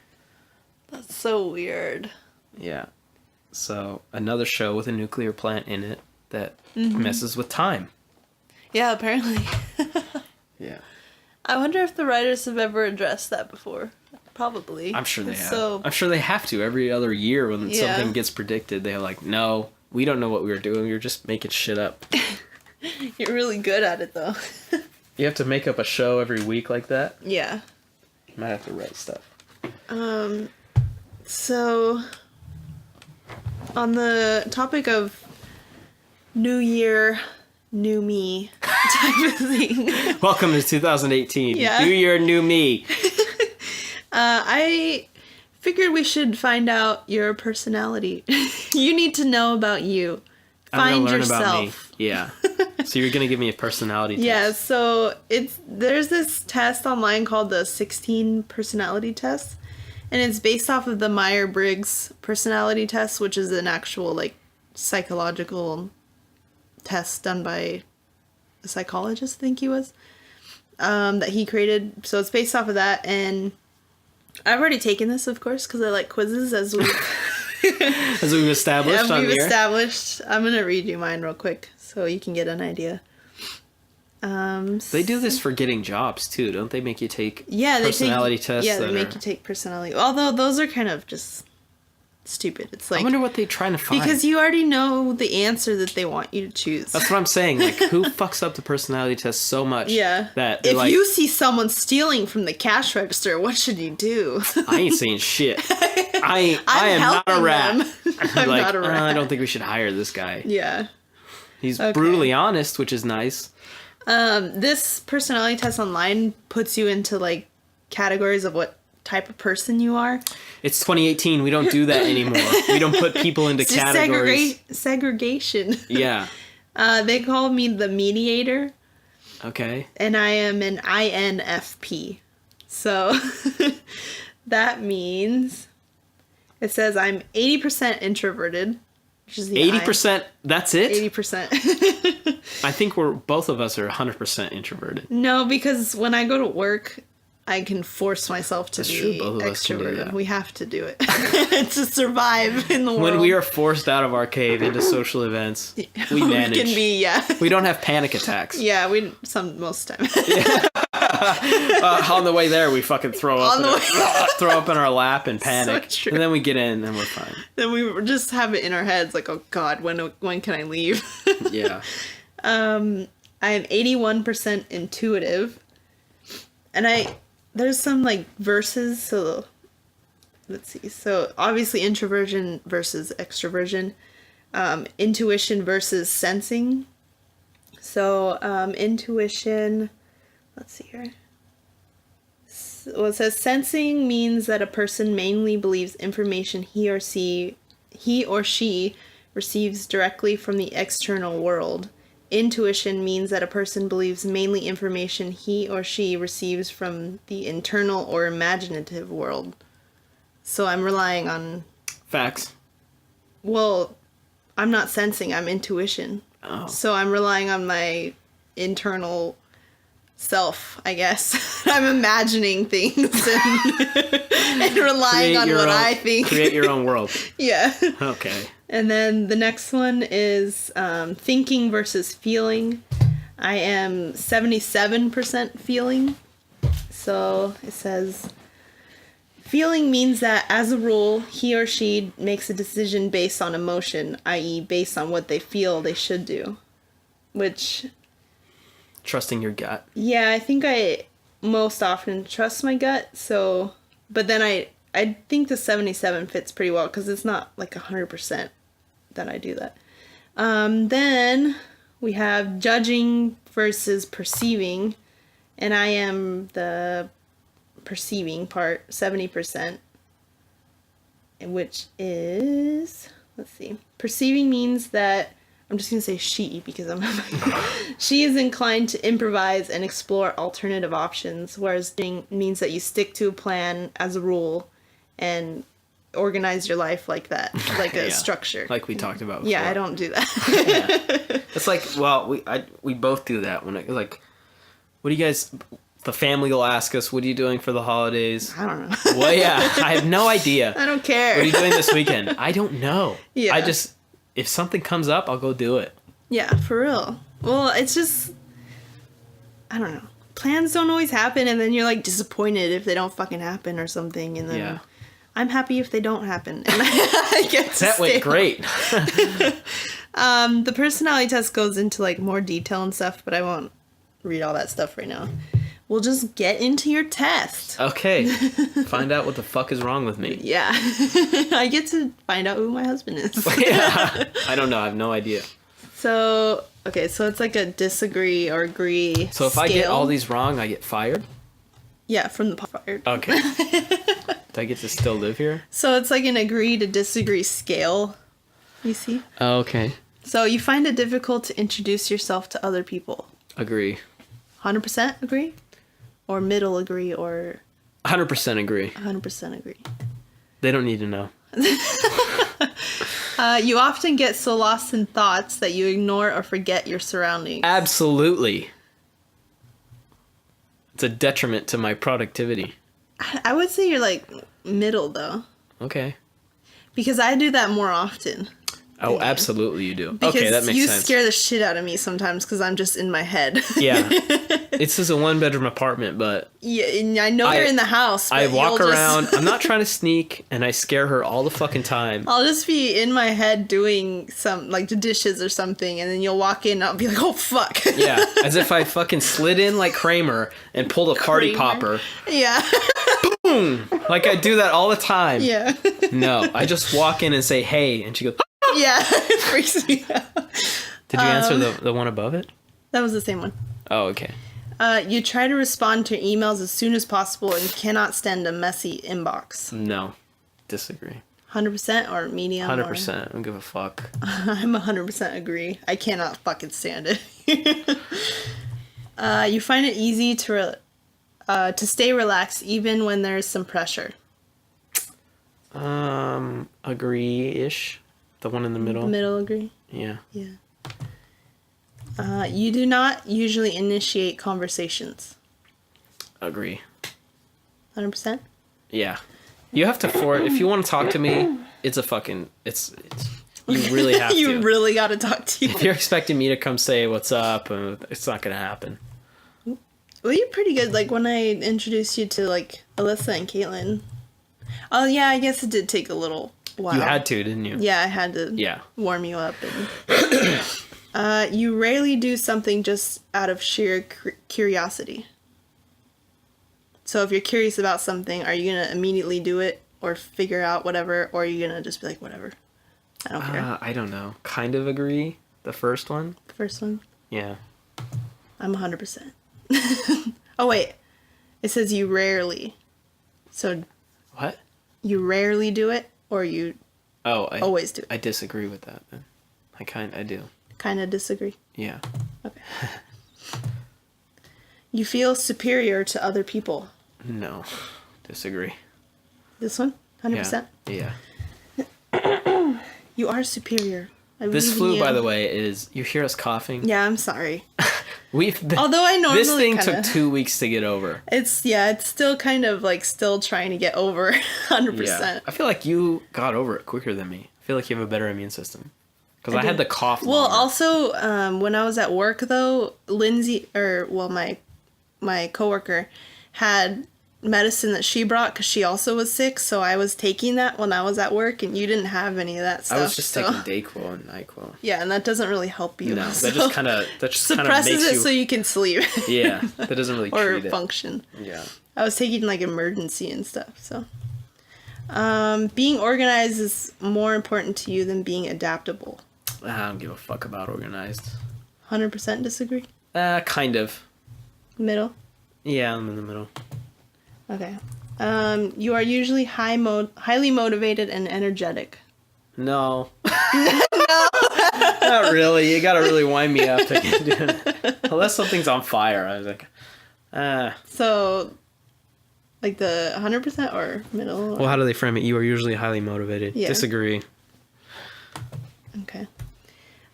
That's so weird. Yeah. So another show with a nuclear plant in it that messes with time. Yeah, apparently. Yeah. I wonder if the writers have ever addressed that before. Probably. I'm sure they have. I'm sure they have to. Every other year when something gets predicted, they're like, no, we don't know what we were doing. We were just making shit up. You're really good at it, though. You have to make up a show every week like that? Yeah. You might have to write stuff. So, on the topic of New Year, New Me type of thing. Welcome to 2018. Yeah. New Year, New Me. I figured we should find out your personality. You need to know about you. Find yourself. About me. Yeah. So you're gonna give me a personality test. Yeah, so there's this test online called the 16 personality test, and it's based off of the Myers-Briggs personality test, which is an actual like psychological test done by a psychologist, I think he was, that he created. So it's based off of that, and I've already taken this, of course, because I like quizzes, as we've established. Established. I'm gonna read you mine real quick so you can get an idea. They do this for getting jobs too, don't they? Make you take personality tests. Yeah, they make you take personality. Although those are kind of just stupid. It's like, I wonder what they're trying to find. Because you already know the answer that they want you to choose. That's what I'm saying. Like, who fucks up the personality test so much? Yeah. That if you see someone stealing from the cash register, what should you do? I ain't saying shit. I am not a rat. I'm not a rat. I don't think we should hire this guy. Yeah. He's brutally honest, which is nice. This personality test online puts you into like categories of what type of person you are. It's 2018. We don't do that anymore. We don't put people into categories. Segregation. Yeah. They call me the mediator. Okay. And I am an INFP. So that means it says I'm 80% introverted. Which is the 80%? That's it? 80%. I think both of us are 100% introverted. No, because when I go to work, I can force myself to be Both of us can do that. extroverted. We have to do it to survive in the world. When we are forced out of our cave into social events, we manage. We can be, We don't have panic attacks. Yeah, most time. On the way there, we fucking throw up in our lap and panic. So true. And then we get in and we're fine. Then we just have it in our heads like, oh God, when can I leave? Yeah. I am 81% intuitive. And there's some like verses, so let's see. So obviously introversion versus extroversion, intuition versus sensing. So Intuition, let's see here. Well, it says sensing means that a person mainly believes information he or she receives directly from the external world. Intuition means that a person believes mainly information he or she receives from the internal or imaginative world. So I'm relying on... Facts. Well, I'm not sensing, I'm intuition. Oh. So I'm relying on my internal self, I guess. I'm imagining things and relying on what I think. Create your own world. Yeah. Okay. And then the next one is thinking versus feeling. I am 77% feeling. So it says, feeling means that as a rule, he or she makes a decision based on emotion, i.e. based on what they feel they should do. Which... Trusting your gut. Yeah, I think I most often trust my gut. So, but then I think the 77 fits pretty well because it's not like 100% that I do that. Then we have judging versus perceiving, and I am the perceiving part, 70%, which is, let's see, perceiving means that, I'm just going to say she because she is inclined to improvise and explore alternative options, whereas doing means that you stick to a plan as a rule and organize your life like that, like a structure. Like we talked about before. Yeah, I don't do that. Yeah. It's like, well, we both do that. When what do you guys... The family will ask us, what are you doing for the holidays? I don't know. Well, yeah, I have no idea. I don't care. What are you doing this weekend? I don't know. Yeah. If something comes up, I'll go do it. Yeah, for real. Well, it's just, I don't know. Plans don't always happen, and then you're, like, disappointed if they don't fucking happen or something, and then I'm happy if they don't happen. And I get to That went great. The personality test goes into, like, more detail and stuff, but I won't read all that stuff right now. We'll just get into your test. Okay. Find out what the fuck is wrong with me. Yeah. I get to find out who my husband is. Yeah. I don't know. I have no idea. So, okay, so it's like a disagree or agree So if scale. I get all these wrong, I get fired? Yeah, from the fired. Okay. Do I get to still live here? So it's like an agree to disagree scale, you see? Oh, okay. So you find it difficult to introduce yourself to other people. Agree. 100% agree? Or middle agree, or... 100% agree. 100% agree. They don't need to know. You often get so lost in thoughts that you ignore or forget your surroundings. Absolutely. It's a detriment to my productivity. I would say you're, like, middle, though. Okay. Because I do that more often. Oh, absolutely you do. Because okay, that makes sense. You scare the shit out of me sometimes because I'm just in my head. Yeah. It's just a one-bedroom apartment, but... Yeah, and I know you're in the house, but I walk around. I'm not trying to sneak, and I scare her all the fucking time. I'll just be in my head doing some, like, the dishes or something, and then you'll walk in and I'll be like, oh, fuck. Yeah, as if I fucking slid in like Kramer and pulled a party popper. Yeah. Boom! Like I do that all the time. Yeah. No, I just walk in and say, hey, and she goes... Yeah, it freaks me out. Did you answer the one above it? That was the same one. Oh, okay. You try to respond to emails as soon as possible and cannot stand a messy inbox. No. Disagree. 100% or medium? 100%. I don't give a fuck. I'm 100% agree. I cannot fucking stand it. You find it easy to stay relaxed even when there's some pressure. Agree-ish. The one in the middle. The middle agree? Yeah. Yeah. You do not usually initiate conversations. Agree. 100%? Yeah. You have to if you want to talk to me, it's you really have to. You really got to talk to you. If you're expecting me to come say what's up, it's not going to happen. Well, you're pretty good. Like, when I introduced you to, like, Alyssa and Caitlin. Oh, yeah, I guess it did take a little while. You had to, didn't you? Yeah, I had to warm you up. And, you rarely do something just out of sheer curiosity. So if you're curious about something, are you going to immediately do it or figure out whatever? Or are you going to just be like, whatever? I don't care. I don't know. Kind of agree. The first one? The first one? Yeah. I'm 100%. Oh, wait. It says you rarely. So... What? You rarely do it, or you always do it? I disagree with that, then. I do. Kind of disagree? Yeah. Okay. You feel superior to other people? No. Disagree. This one? 100%? Yeah. You are superior. This flu, by the way, is... You hear us coughing? Yeah, I'm sorry. Although I normally this thing took 2 weeks to get over. It's still kind of like still trying to get over 100%. Yeah. I feel like you got over it quicker than me. I feel like you have a better immune system. Because I had the cough longer. Well, also, when I was at work, though, my coworker had medicine that she brought because she also was sick, so I was taking that when I was at work, and you didn't have any of that stuff. I was just taking Dayquil and NyQuil. Yeah, and that doesn't really help you. No, that just kind of suppresses it so you can sleep. Yeah, that doesn't really treat it. Or function. Yeah. I was taking like emergency and stuff, so. Being organized is more important to you than being adaptable. I don't give a fuck about organized. 100% disagree? Kind of. Middle? Yeah, I'm in the middle. Okay. You are usually highly motivated and energetic. No. No. Not really. You gotta really wind me up to get doing it. Unless something's on fire. I was like, So, like the 100% or middle? Or? Well, how do they frame it? You are usually highly motivated. Yeah. Disagree. Okay.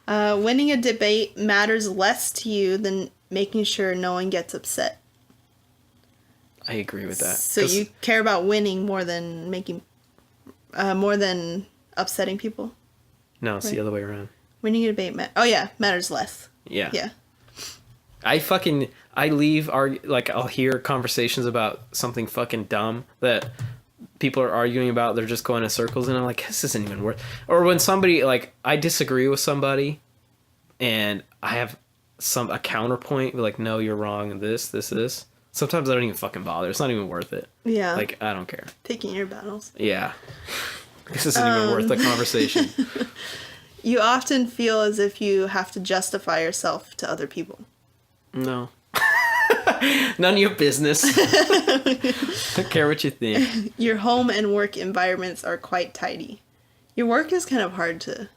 Winning a debate matters less to you than making sure no one gets upset. I agree with that. So you care about winning more than upsetting people? No, it's right? The other way around. Winning a debate matters less. Yeah. Yeah. I leave I'll hear conversations about something fucking dumb that people are arguing about. They're just going in circles, and I'm like, this isn't even worth. Or when somebody I disagree with somebody, and I have a counterpoint, like, no, you're wrong. This. Sometimes I don't even fucking bother. It's not even worth it. Yeah. Like, I don't care. Picking your battles. Yeah. This isn't even worth the conversation. You often feel as if you have to justify yourself to other people. No. None of your business. Don't care what you think. Your home and work environments are quite tidy. Your work is kind of hard to...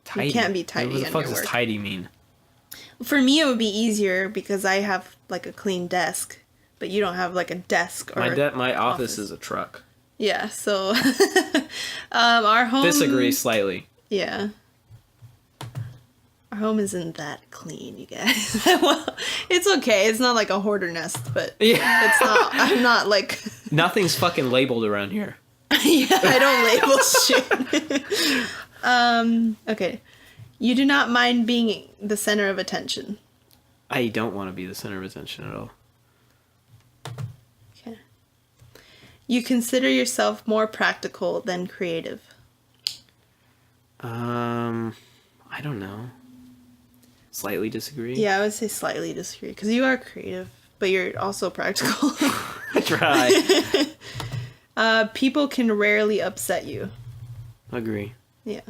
Tidy? You can't be tidy. What the fuck does tidy mean? For me, it would be easier because I have like a clean desk, but you don't have like a desk or my office is a truck. Yeah, so our home... Disagree slightly. Yeah. Our home isn't that clean, you guys. Well, it's okay. It's not like a hoarder nest, but yeah. It's not... I'm not like... Nothing's fucking labeled around here. Yeah, I don't label shit. Okay. You do not mind being the center of attention. I don't want to be the center of attention at all. Okay. You consider yourself more practical than creative. I don't know. Slightly disagree? Yeah, I would say slightly disagree. Because you are creative, but you're also practical. Try. People can rarely upset you. Agree. Yeah.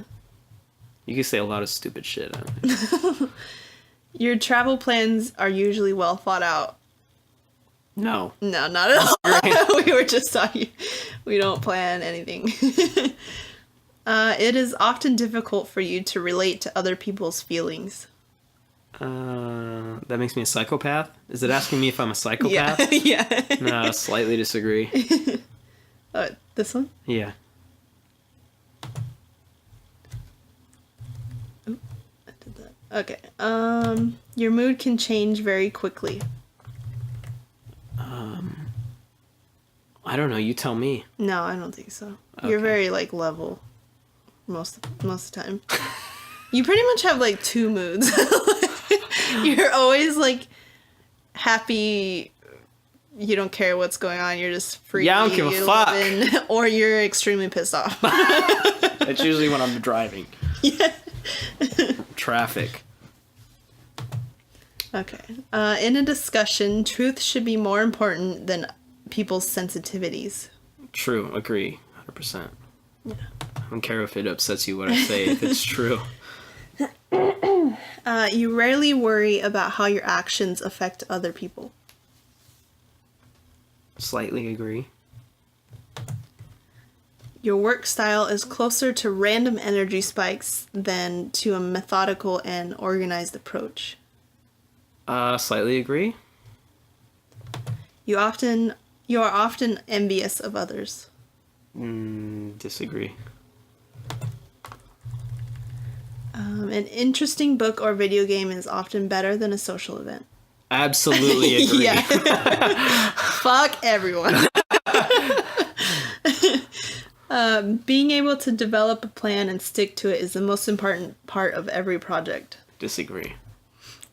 You can say a lot of stupid shit. Your travel plans are usually well thought out. No. No, not at all. We were just talking. We don't plan anything. It is often difficult for you to relate to other people's feelings. That makes me a psychopath? Is it asking me if I'm a psychopath? Yeah. No, slightly disagree. This one? Yeah. Oop, I did that. Okay. Your mood can change very quickly. I don't know. You tell me. No, I don't think so. Okay. You're very, like, level most of the time. You pretty much have, like, 2 moods. You're always, like, happy. You don't care what's going on. You're just free. Yeah, I don't give a fuck. Or you're extremely pissed off. It's usually when I'm driving. Yeah. Traffic. Okay. In a discussion, truth should be more important than people's sensitivities. True. Agree. 100%. Yeah. I don't care if it upsets you what I say, if it's true. You rarely worry about how your actions affect other people. Slightly agree. Your work style is closer to random energy spikes than to a methodical and organized approach. Slightly agree. You are often envious of others. Disagree. An interesting book or video game is often better than a social event. Absolutely agree. Yeah. Fuck everyone. Being able to develop a plan and stick to it is the most important part of every project. Disagree.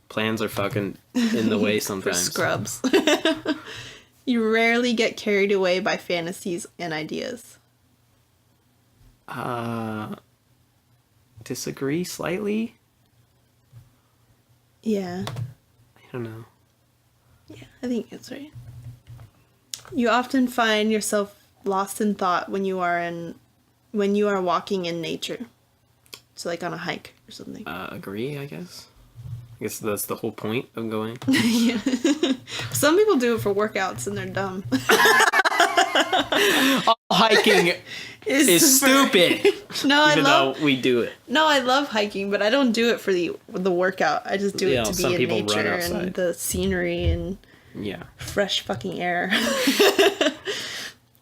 Plans are fucking in the way sometimes. For scrubs. You rarely get carried away by fantasies and ideas. Disagree slightly? Yeah. I don't know. Yeah, I think that's right. You often find yourself lost in thought when you are walking in nature. So like on a hike or something. Agree, I guess. I guess that's the whole point of going. Yeah. Some people do it for workouts and they're dumb. All hiking is stupid. No, Even though we do it. No, I love hiking, but I don't do it for the workout. I just do it to be in nature and the scenery and fresh fucking air.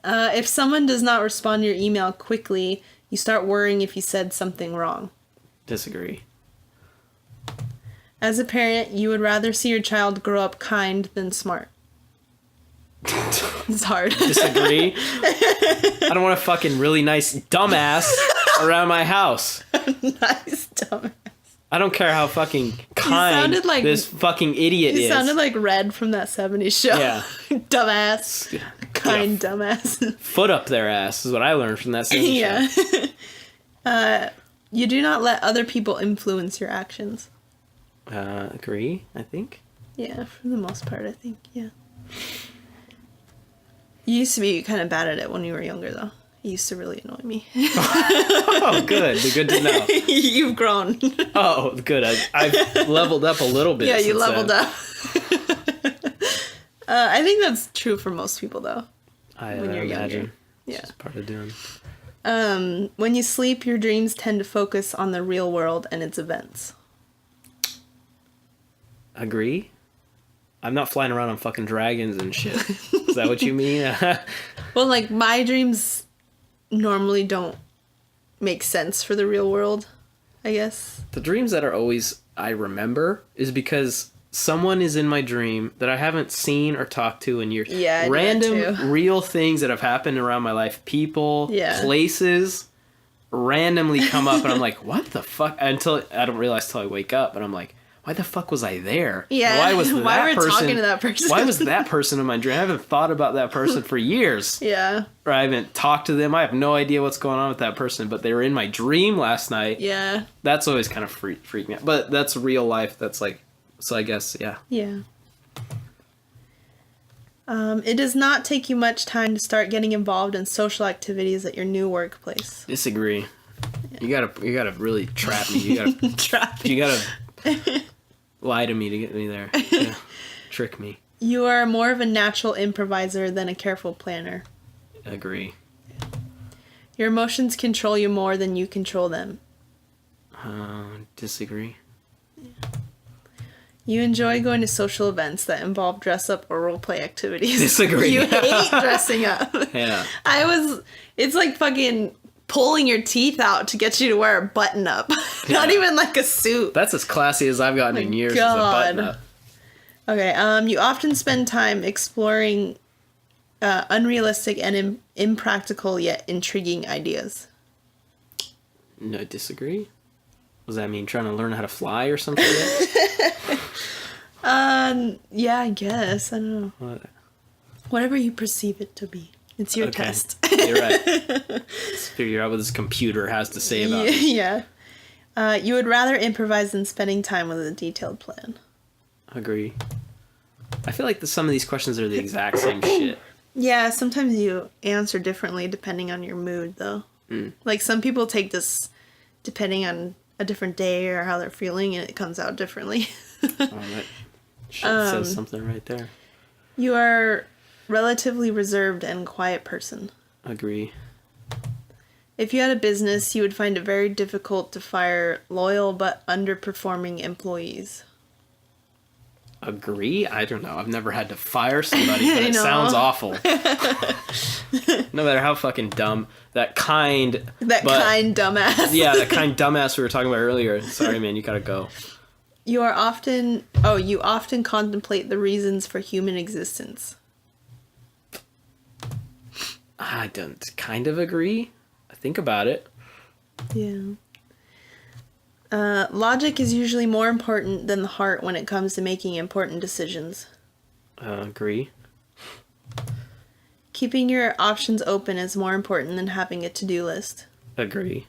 If someone does not respond to your email quickly, you start worrying if you said something wrong. Disagree. As a parent, you would rather see your child grow up kind than smart. It's hard. Disagree. I don't want a fucking really nice dumbass around my house. Nice dumbass. I don't care how fucking kind this fucking idiot is. You sounded like Red from that 70s show. Yeah. Dumbass. Kind dumbass. Foot up their ass is what I learned from that 70s show. Yeah. You do not let other people influence your actions. Agree, I think. Yeah, for the most part, I think, yeah. You used to be kind of bad at it when you were younger, though. You used to really annoy me. Oh, good. Good to know. You've grown. Oh, good. I've leveled up a little bit. Yeah, you leveled up. I think that's true for most people, though. When you're imagine. Younger. Yeah. It's just part of doing. When you sleep, your dreams tend to focus on the real world and its events. Agree. I'm not flying around on fucking dragons and shit. Is that what you mean? Well, like, my dreams normally don't make sense for the real world, I guess. The dreams that are always I remember is because someone is in my dream that I haven't seen or talked to in years. Yeah, I random, real things that have happened around my life. People, places, randomly come up and I'm like, what the fuck? Until I don't realize till I wake up and I'm like, why the fuck was I there? Yeah. Why were we talking to that person? Why was that person in my dream? I haven't thought about that person for years. Yeah. Or I haven't talked to them. I have no idea what's going on with that person, but they were in my dream last night. Yeah. That's always kind of freak me out. But that's real life. That's like, so I guess, yeah. Yeah. It does not take you much time to start getting involved in social activities at your new workplace. Disagree. Yeah. You gotta really trap me. You gotta trap me. You gotta lie to me to get me there. Yeah. Trick me. You are more of a natural improviser than a careful planner. Agree. Your emotions control you more than you control them. Disagree. Yeah. You enjoy going to social events that involve dress-up or role-play activities. Disagree. You hate dressing up. Yeah. It's like fucking pulling your teeth out to get you to wear a button-up. Not even like a suit. That's as classy as I've gotten in years as a button-up. Okay, you often spend time exploring unrealistic and impractical yet intriguing ideas. No, disagree. Does that mean trying to learn how to fly or something? Yeah, I guess. I don't know. What? Whatever you perceive it to be. It's your test. You're right. Let's figure out what this computer has to say about it. Yeah. You would rather improvise than spending time with a detailed plan. Agree. I feel like some of these questions are the exact same shit. Yeah, sometimes you answer differently depending on your mood, though. Like, some people take this depending on a different day or how they're feeling, and it comes out differently. That shit says something right there. You are relatively reserved and quiet person. Agree. If you had a business, you would find it very difficult to fire loyal but underperforming employees. Agree? I don't know. I've never had to fire somebody, but it sounds awful. No matter how fucking dumb. That kind dumbass. Yeah, that kind dumbass we were talking about earlier. Sorry, man, you gotta go. You often contemplate the reasons for human existence. I don't kind of agree. I think about it. Yeah. Logic is usually more important than the heart when it comes to making important decisions. Agree. Keeping your options open is more important than having a to-do list. Agree.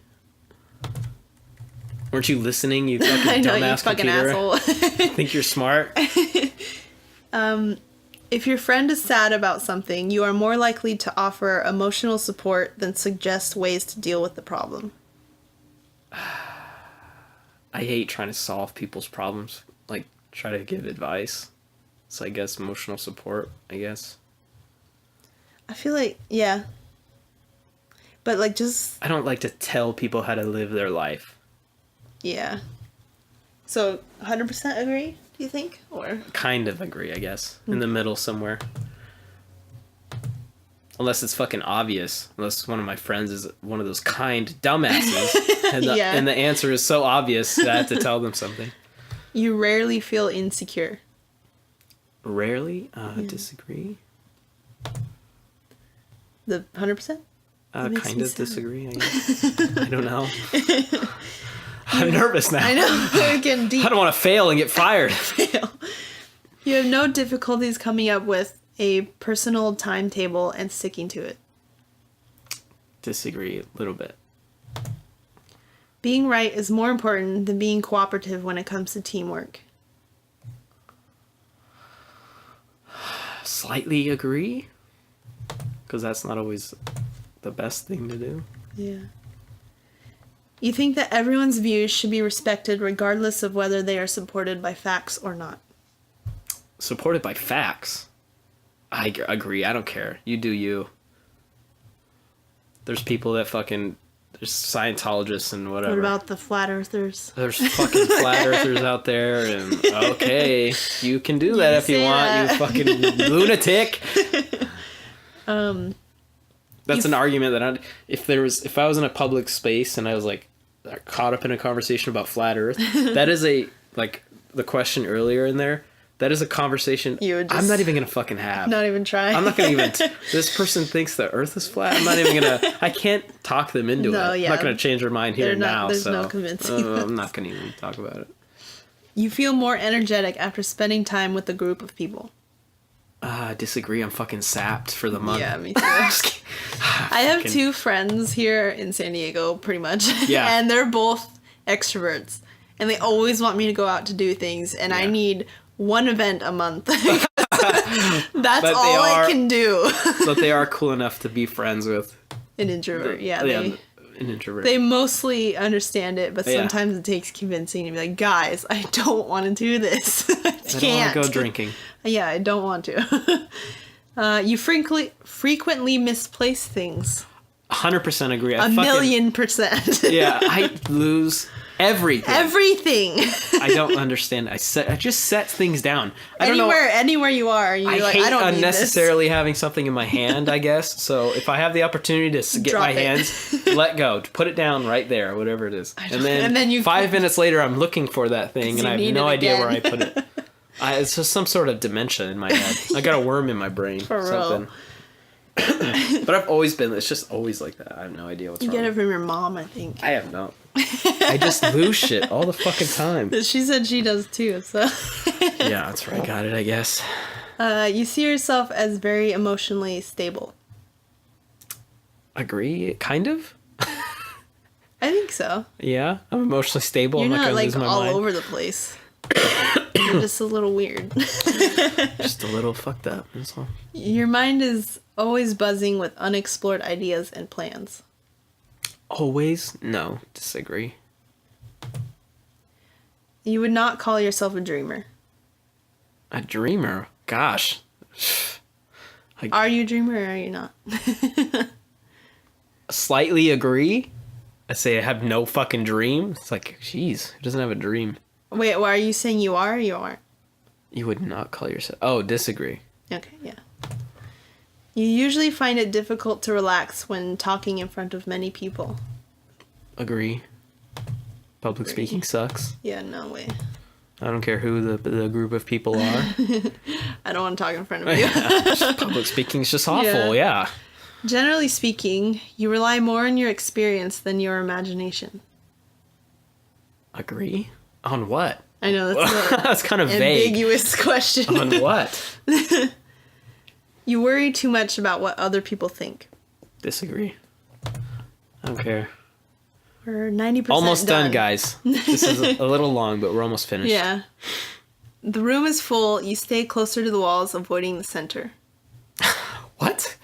Weren't you listening, you fucking I know, dumbass you fucking computer? asshole. Think you're smart? If your friend is sad about something, you are more likely to offer emotional support than suggest ways to deal with the problem. I hate trying to solve people's problems. Like, try to give advice. So I guess emotional support, I guess. I feel like, yeah. But, like, just... I don't like to tell people how to live their life. Yeah. So, 100% agree, do you think? Or kind of agree, I guess. In the middle somewhere. Unless it's fucking obvious. Unless one of my friends is one of those kind dumbasses. And the answer is so obvious that I have to tell them something. You rarely feel insecure. Rarely? Disagree. The 100%? Kind of disagree, I guess. I don't know. I'm nervous now. I know. We're getting deep. I don't want to fail and get fired. You have no difficulties coming up with a personal timetable and sticking to it. Disagree a little bit. Being right is more important than being cooperative when it comes to teamwork. Slightly agree. Because that's not always the best thing to do. Yeah. You think that everyone's views should be respected regardless of whether they are supported by facts or not. Supported by facts? I agree. I don't care. You do you. There's people that fucking... There's Scientologists and whatever. What about the flat earthers? There's fucking flat earthers out there, and okay, you can do that if you want, you fucking lunatic. That's an argument that if I was in a public space and I was like caught up in a conversation about flat Earth, that is the question earlier in there. That is a conversation I'm not even going to fucking have. Not even try. I'm not going to even... this person thinks the Earth is flat. I'm not even going to... I can't talk them into it. Yeah. I'm not going to change their mind here and now. There's no convincing them. I'm not going to even talk about it. You feel more energetic after spending time with a group of people. I disagree. I'm fucking sapped for the month. Yeah, me too. I have two friends here in San Diego, pretty much. Yeah. And they're both extroverts. And they always want me to go out to do things. And I need... one event a month. That's all I can do. But they are cool enough to be friends with an introvert. an introvert. They mostly understand it, but sometimes it takes convincing to be like, guys, I don't want to do this. I don't want to go drinking. Yeah, I don't want to. You frequently misplace things. 100% agree. A million %. Yeah, I lose everything. I don't understand. I just set things down. Anywhere you are, I hate don't unnecessarily need this. having something in my hand, I guess. So if I have the opportunity to get my hands, let go, put it down right there, whatever it is, and then 5 minutes later, I'm looking for that thing, and I have no idea where I put it. It's just some sort of dementia in my head. I got a worm in my brain. For something. real. But I've always been. It's just always like that. I have no idea what's wrong. You get it from your mom, I think. I have no. I just lose shit all the fucking time. She said she does too, so. Yeah, that's where I got it, I guess. You see yourself as very emotionally stable. Agree, kind of. I think so. Yeah, I'm emotionally stable. You're I'm not like all over the place. You're just a little weird. Just a little fucked up. That's all. Your mind is always buzzing with unexplored ideas and plans. Always? No, disagree. You would not call yourself a dreamer. A dreamer? Gosh. Are you a dreamer or are you not? Slightly agree. I say I have no fucking dream. It's like, jeez, who doesn't have a dream? Wait, well, are you saying you are or you aren't? You would not call yourself... Oh, disagree. Okay, yeah. You usually find it difficult to relax when talking in front of many people. Agree. Public speaking sucks. Yeah, no way. I don't care who the group of people are. I don't want to talk in front of you. Public speaking is just awful, yeah. Generally speaking, you rely more on your experience than your imagination. Agree? On what? I know, that's kind of vague. Ambiguous question. On what? You worry too much about what other people think. Disagree. I don't care. We're 90% almost done, guys. This is a little long, but we're almost finished. Yeah. The room is full. You stay closer to the walls, avoiding the center. What?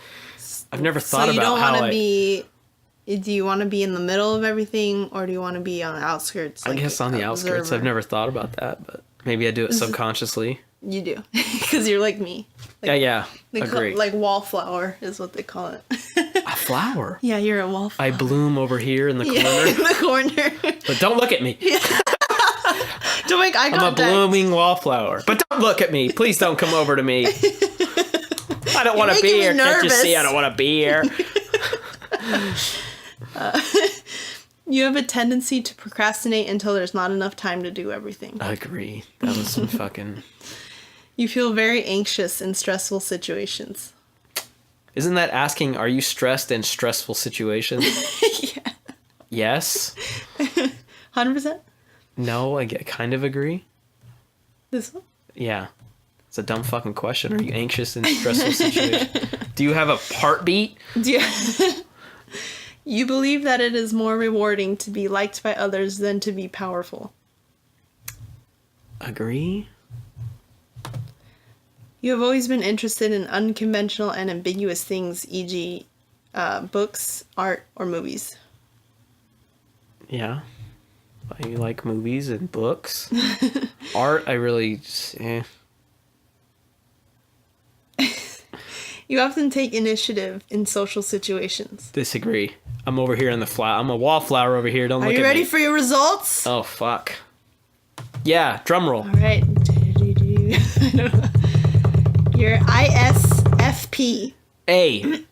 I've never thought about how want to be... Do you want to be in the middle of everything, or do you want to be on the outskirts? I guess on the outskirts. I've never thought about that, but maybe I do it subconsciously. You do. Because you're like me. Like, yeah. Agree. Like wallflower is what they call it. A flower? Yeah, you're a wallflower. I bloom over here in the corner. In the corner. But don't look at me. Yeah. Don't make eye contact. I'm a blooming wallflower. But don't look at me. Please don't come over to me. I don't want to be here. Can't you see I don't want to be here? You have a tendency to procrastinate until there's not enough time to do everything. I agree. That was some fucking... You feel very anxious in stressful situations. Isn't that asking, are you stressed in stressful situations? Yeah. Yes. 100%? No, I kind of agree. This one? Yeah. It's a dumb fucking question. Are you anxious in stressful situations? Do you have a heartbeat? Yeah. You believe that it is more rewarding to be liked by others than to be powerful. Agree. You have always been interested in unconventional and ambiguous things, e.g., books, art, or movies. Yeah. I like movies and books. Art, I really... You often take initiative in social situations. Disagree. I'm over here in the flower. I'm a wallflower over here. Don't look at me. Are you ready for your results? Oh, fuck. Yeah, drum roll. All right. I don't know. Your ISFP. A.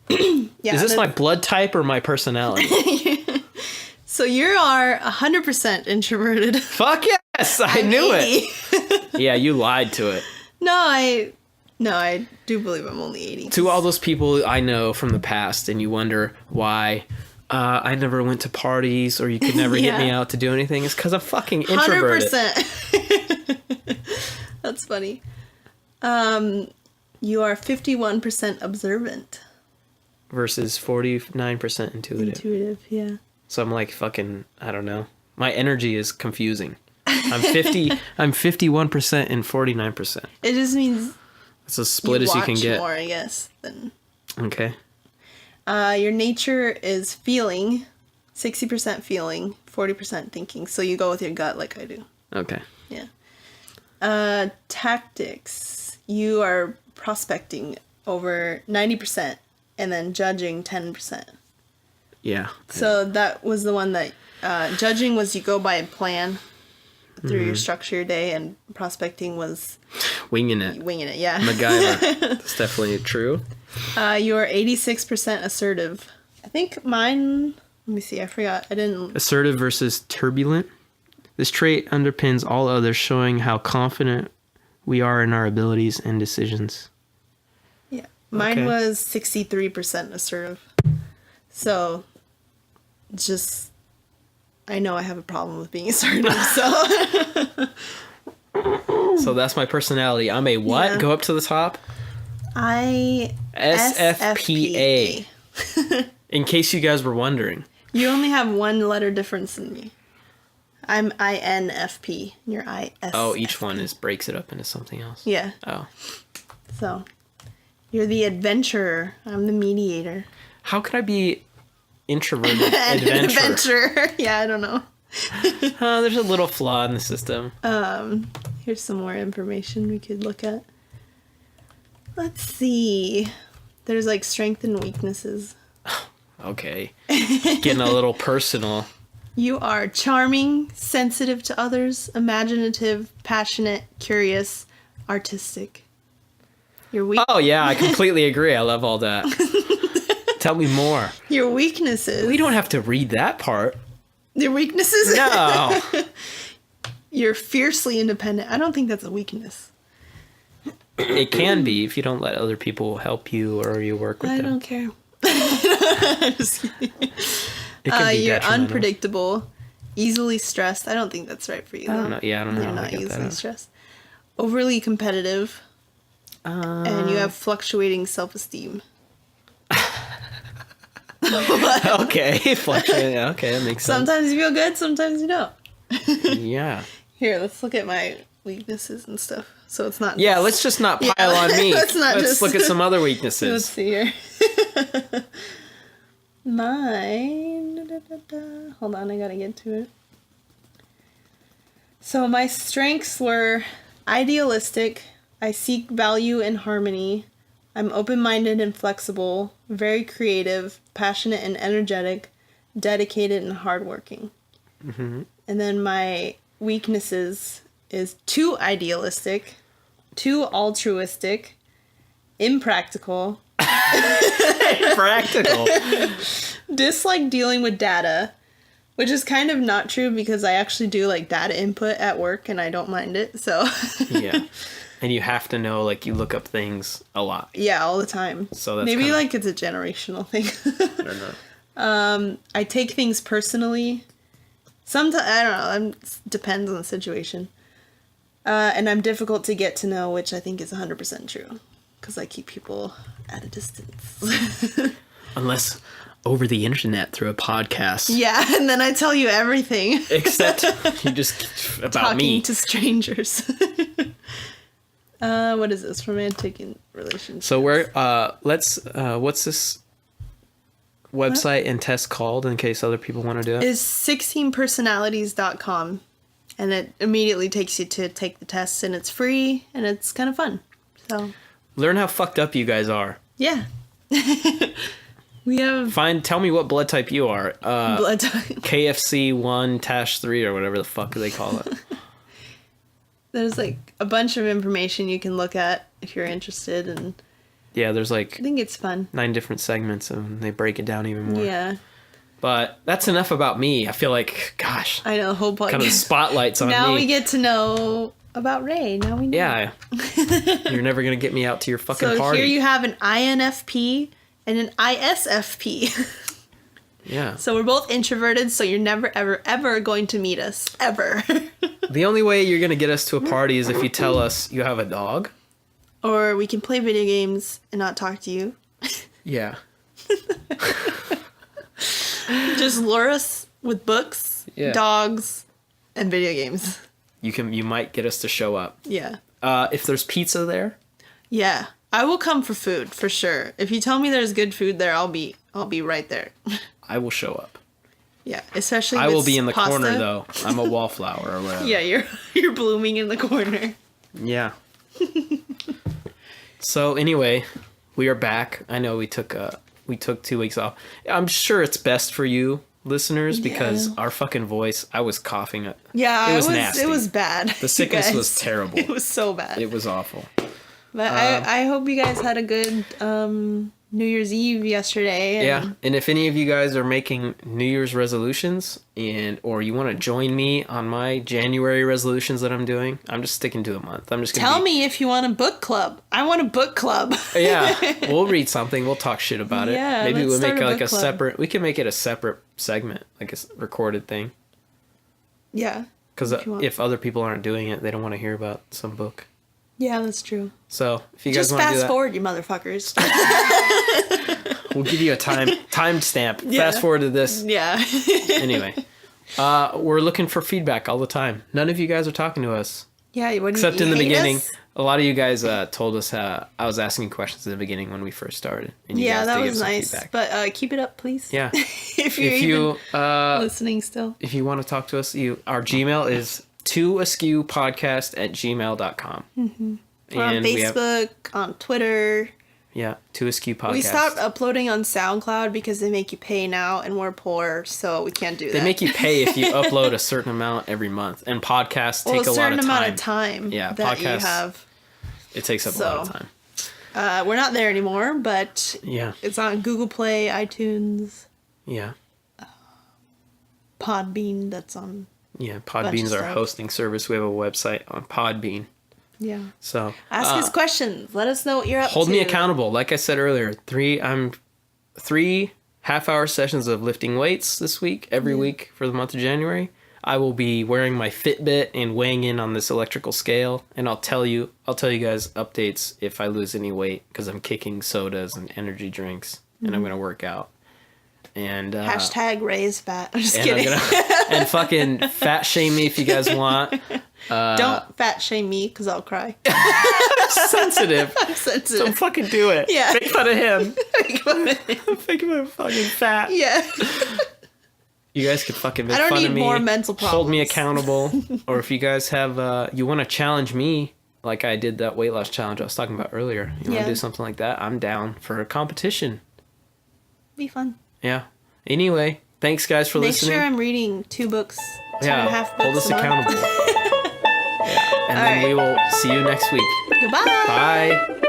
Yeah, is this my blood type or my personality? So you are 100% introverted. Fuck yes! I knew 80. It. Yeah, you lied to it. No, I do believe I'm only 80. To all those people I know from the past, and you wonder why I never went to parties or you could never get me out to do anything, it's because I'm fucking introverted. 100%. That's funny. You are 51% observant. Versus 49% intuitive. Intuitive, yeah. So I'm like fucking, I don't know. My energy is confusing. I'm 51% and 49%. It just means it's as split as you can get. More, I guess, than... Okay. Your nature is feeling, 60% feeling, 40% thinking. So you go with your gut like I do. Okay. Yeah. Tactics. You are prospecting over 90% and then judging 10%. Yeah. So that was the one that judging was you go by a plan through your structure your day, and prospecting was winging it. Yeah. MacGyver. That's definitely true. You're 86% assertive. I think mine, let me see, I forgot. I didn't. Assertive versus turbulent. This trait underpins all others, showing how confident we are in our abilities and decisions. Yeah. Mine was 63% assertive. So, just, I know I have a problem with being assertive, so. So that's my personality. I'm a what? Yeah. Go up to the top. SFPA. In case you guys were wondering. You only have one letter difference than me. I'm INFP. You're ISFP. Oh, each one breaks it up into something else. Yeah. Oh. So, you're the adventurer. I'm the mediator. How could I be introverted adventurer? Yeah, I don't know. There's a little flaw in the system. Here's some more information we could look at. Let's see. There's like strengths and weaknesses. Okay. Getting a little personal. You are charming, sensitive to others, imaginative, passionate, curious, artistic. You're weak. Oh, yeah, I completely agree. I love all that. Tell me more. Your weaknesses. We don't have to read that part. Your weaknesses? No. You're fiercely independent. I don't think that's a weakness. It can be if you don't let other people help you or you work with them. I don't care. Just kidding. It can be you're unpredictable, easily stressed. I don't think that's right for you. I don't know. Yeah, I don't know. You're not easily stressed. Overly competitive. And you have fluctuating self-esteem. Okay, fluctuating. Okay, that makes sense. Sometimes you feel good, sometimes you don't. Yeah. Here, let's look at my weaknesses and stuff. So it's not. Yeah, let's just not pile on me. Let's look at some other weaknesses. Let's see here. Mine. Hold on, I gotta get to it. So my strengths were idealistic. I seek value and harmony. I'm open-minded and flexible, very creative, passionate and energetic, dedicated and hardworking. Mm-hmm. And then my weaknesses is too idealistic, too altruistic, impractical. Practical. Dislike dealing with data, which is kind of not true because I actually do like data input at work and I don't mind it. So yeah. And you have to know, like, you look up things a lot. Yeah, all the time. So that's maybe like it's a generational thing. I don't know. I take things personally. Sometimes, I don't know, it depends on the situation. And I'm difficult to get to know, which I think is 100% true. Because I keep people at a distance. Unless over the internet through a podcast. Yeah, and then I tell you everything. Except you just about talking me. Talking to strangers. What is this? Romantic and relationships. So what's this website and test called in case other people want to do it? Is 16personalities.com. And it immediately takes you to take the test, and it's free, and it's kind of fun. So learn how fucked up you guys are. Yeah. We have... Tell me what blood type you are. Blood type. KFC 1-3 or whatever the fuck they call it. There's like a bunch of information you can look at if you're interested, and yeah, there's like I think it's fun. 9 different segments and they break it down even more. Yeah. But that's enough about me. I feel like, gosh. I know, the whole podcast. Kind of the spotlight's on now me. Now we get to know about Ray. Now we know. Yeah. You're never going to get me out to your fucking party. So here you have an INFP and an ISFP. Yeah. So we're both introverted, so you're never, ever, ever going to meet us. Ever. The only way you're going to get us to a party is if you tell us you have a dog. Or we can play video games and not talk to you. Yeah. Just lure us with books, dogs, and video games. You might get us to show up. Yeah. If there's pizza there. Yeah. I will come for food, for sure. If you tell me there's good food there, I'll be right there. I will show up. Yeah, especially I will be in the pasta. corner, though. I'm a wallflower or whatever. Yeah, you're blooming in the corner. Yeah. So anyway, we are back. I know we took 2 weeks off. I'm sure it's best for you listeners because our fucking voice, I was coughing. Yeah, it was nasty. It was bad. The sickness was terrible. It was so bad. It was awful. But I hope you guys had a good New Year's Eve yesterday. And if any of you guys are making New Year's resolutions or you want to join me on my January resolutions that I'm doing, I'm just sticking to a month. I'm just gonna tell me if you want a book club. I want a book club. Yeah, we'll read something. We'll talk shit about it. Yeah, maybe we'll make like a club. separate. We can make it a separate segment, like a recorded thing. Yeah. Because if other people aren't doing it, they don't want to hear about some book. Yeah, that's true. So if you guys want to do that, fast forward, you motherfuckers. We'll give you a time stamp. Yeah. Fast forward to this. Yeah. Anyway, we're looking for feedback all the time. None of you guys are talking to us. Yeah, except in the beginning. A lot of you guys told us I was asking questions in the beginning when we first started. And you guys that was nice. Feedback. But keep it up, please. Yeah. if you listening still. If you want to talk to us, our Gmail is TwoAskewPodcast@gmail.com. Mm-hmm. We're on Facebook, on Twitter. Yeah, TwoAskewPodcast. We stopped uploading on SoundCloud because they make you pay now, and we're poor, so we can't do that. They make you pay if you upload a certain amount every month, and podcasts take a lot of time. A certain amount of time. Yeah, that podcasts. You have. It takes up a lot of time. We're not there anymore, but it's on Google Play, iTunes. Yeah. Podbean. That's on. Yeah, Podbean's our hosting service. We have a website on Podbean. Yeah. So ask us questions. Let us know what you're up to. Hold me accountable. Like I said earlier, 3 half-hour sessions of lifting weights this week, every week for the month of January. I will be wearing my Fitbit and weighing in on this electrical scale, and I'll tell you guys updates if I lose any weight because I'm kicking sodas and energy drinks, and I'm gonna work out. And hashtag raise fat. I'm just kidding. And fucking fat shame me if you guys want. Don't fat shame me because I'll cry. Sensitive. I'm sensitive. Don't fucking do it. Yeah. Make fun of him. Make fun of him. Make him fucking fat. Yeah. You guys could fucking make fun of me. I don't need more mental problems. Hold me accountable. Or if you guys have, you want to challenge me, like I did that weight loss challenge I was talking about earlier. You want to do something like that? I'm down for a competition. Be fun. Yeah. Anyway, thanks guys for listening. Make sure I'm reading 2 books, 2.5 books. Hold us accountable. And then we will see you next week. Goodbye. Bye.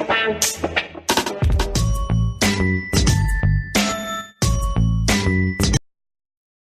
Bye.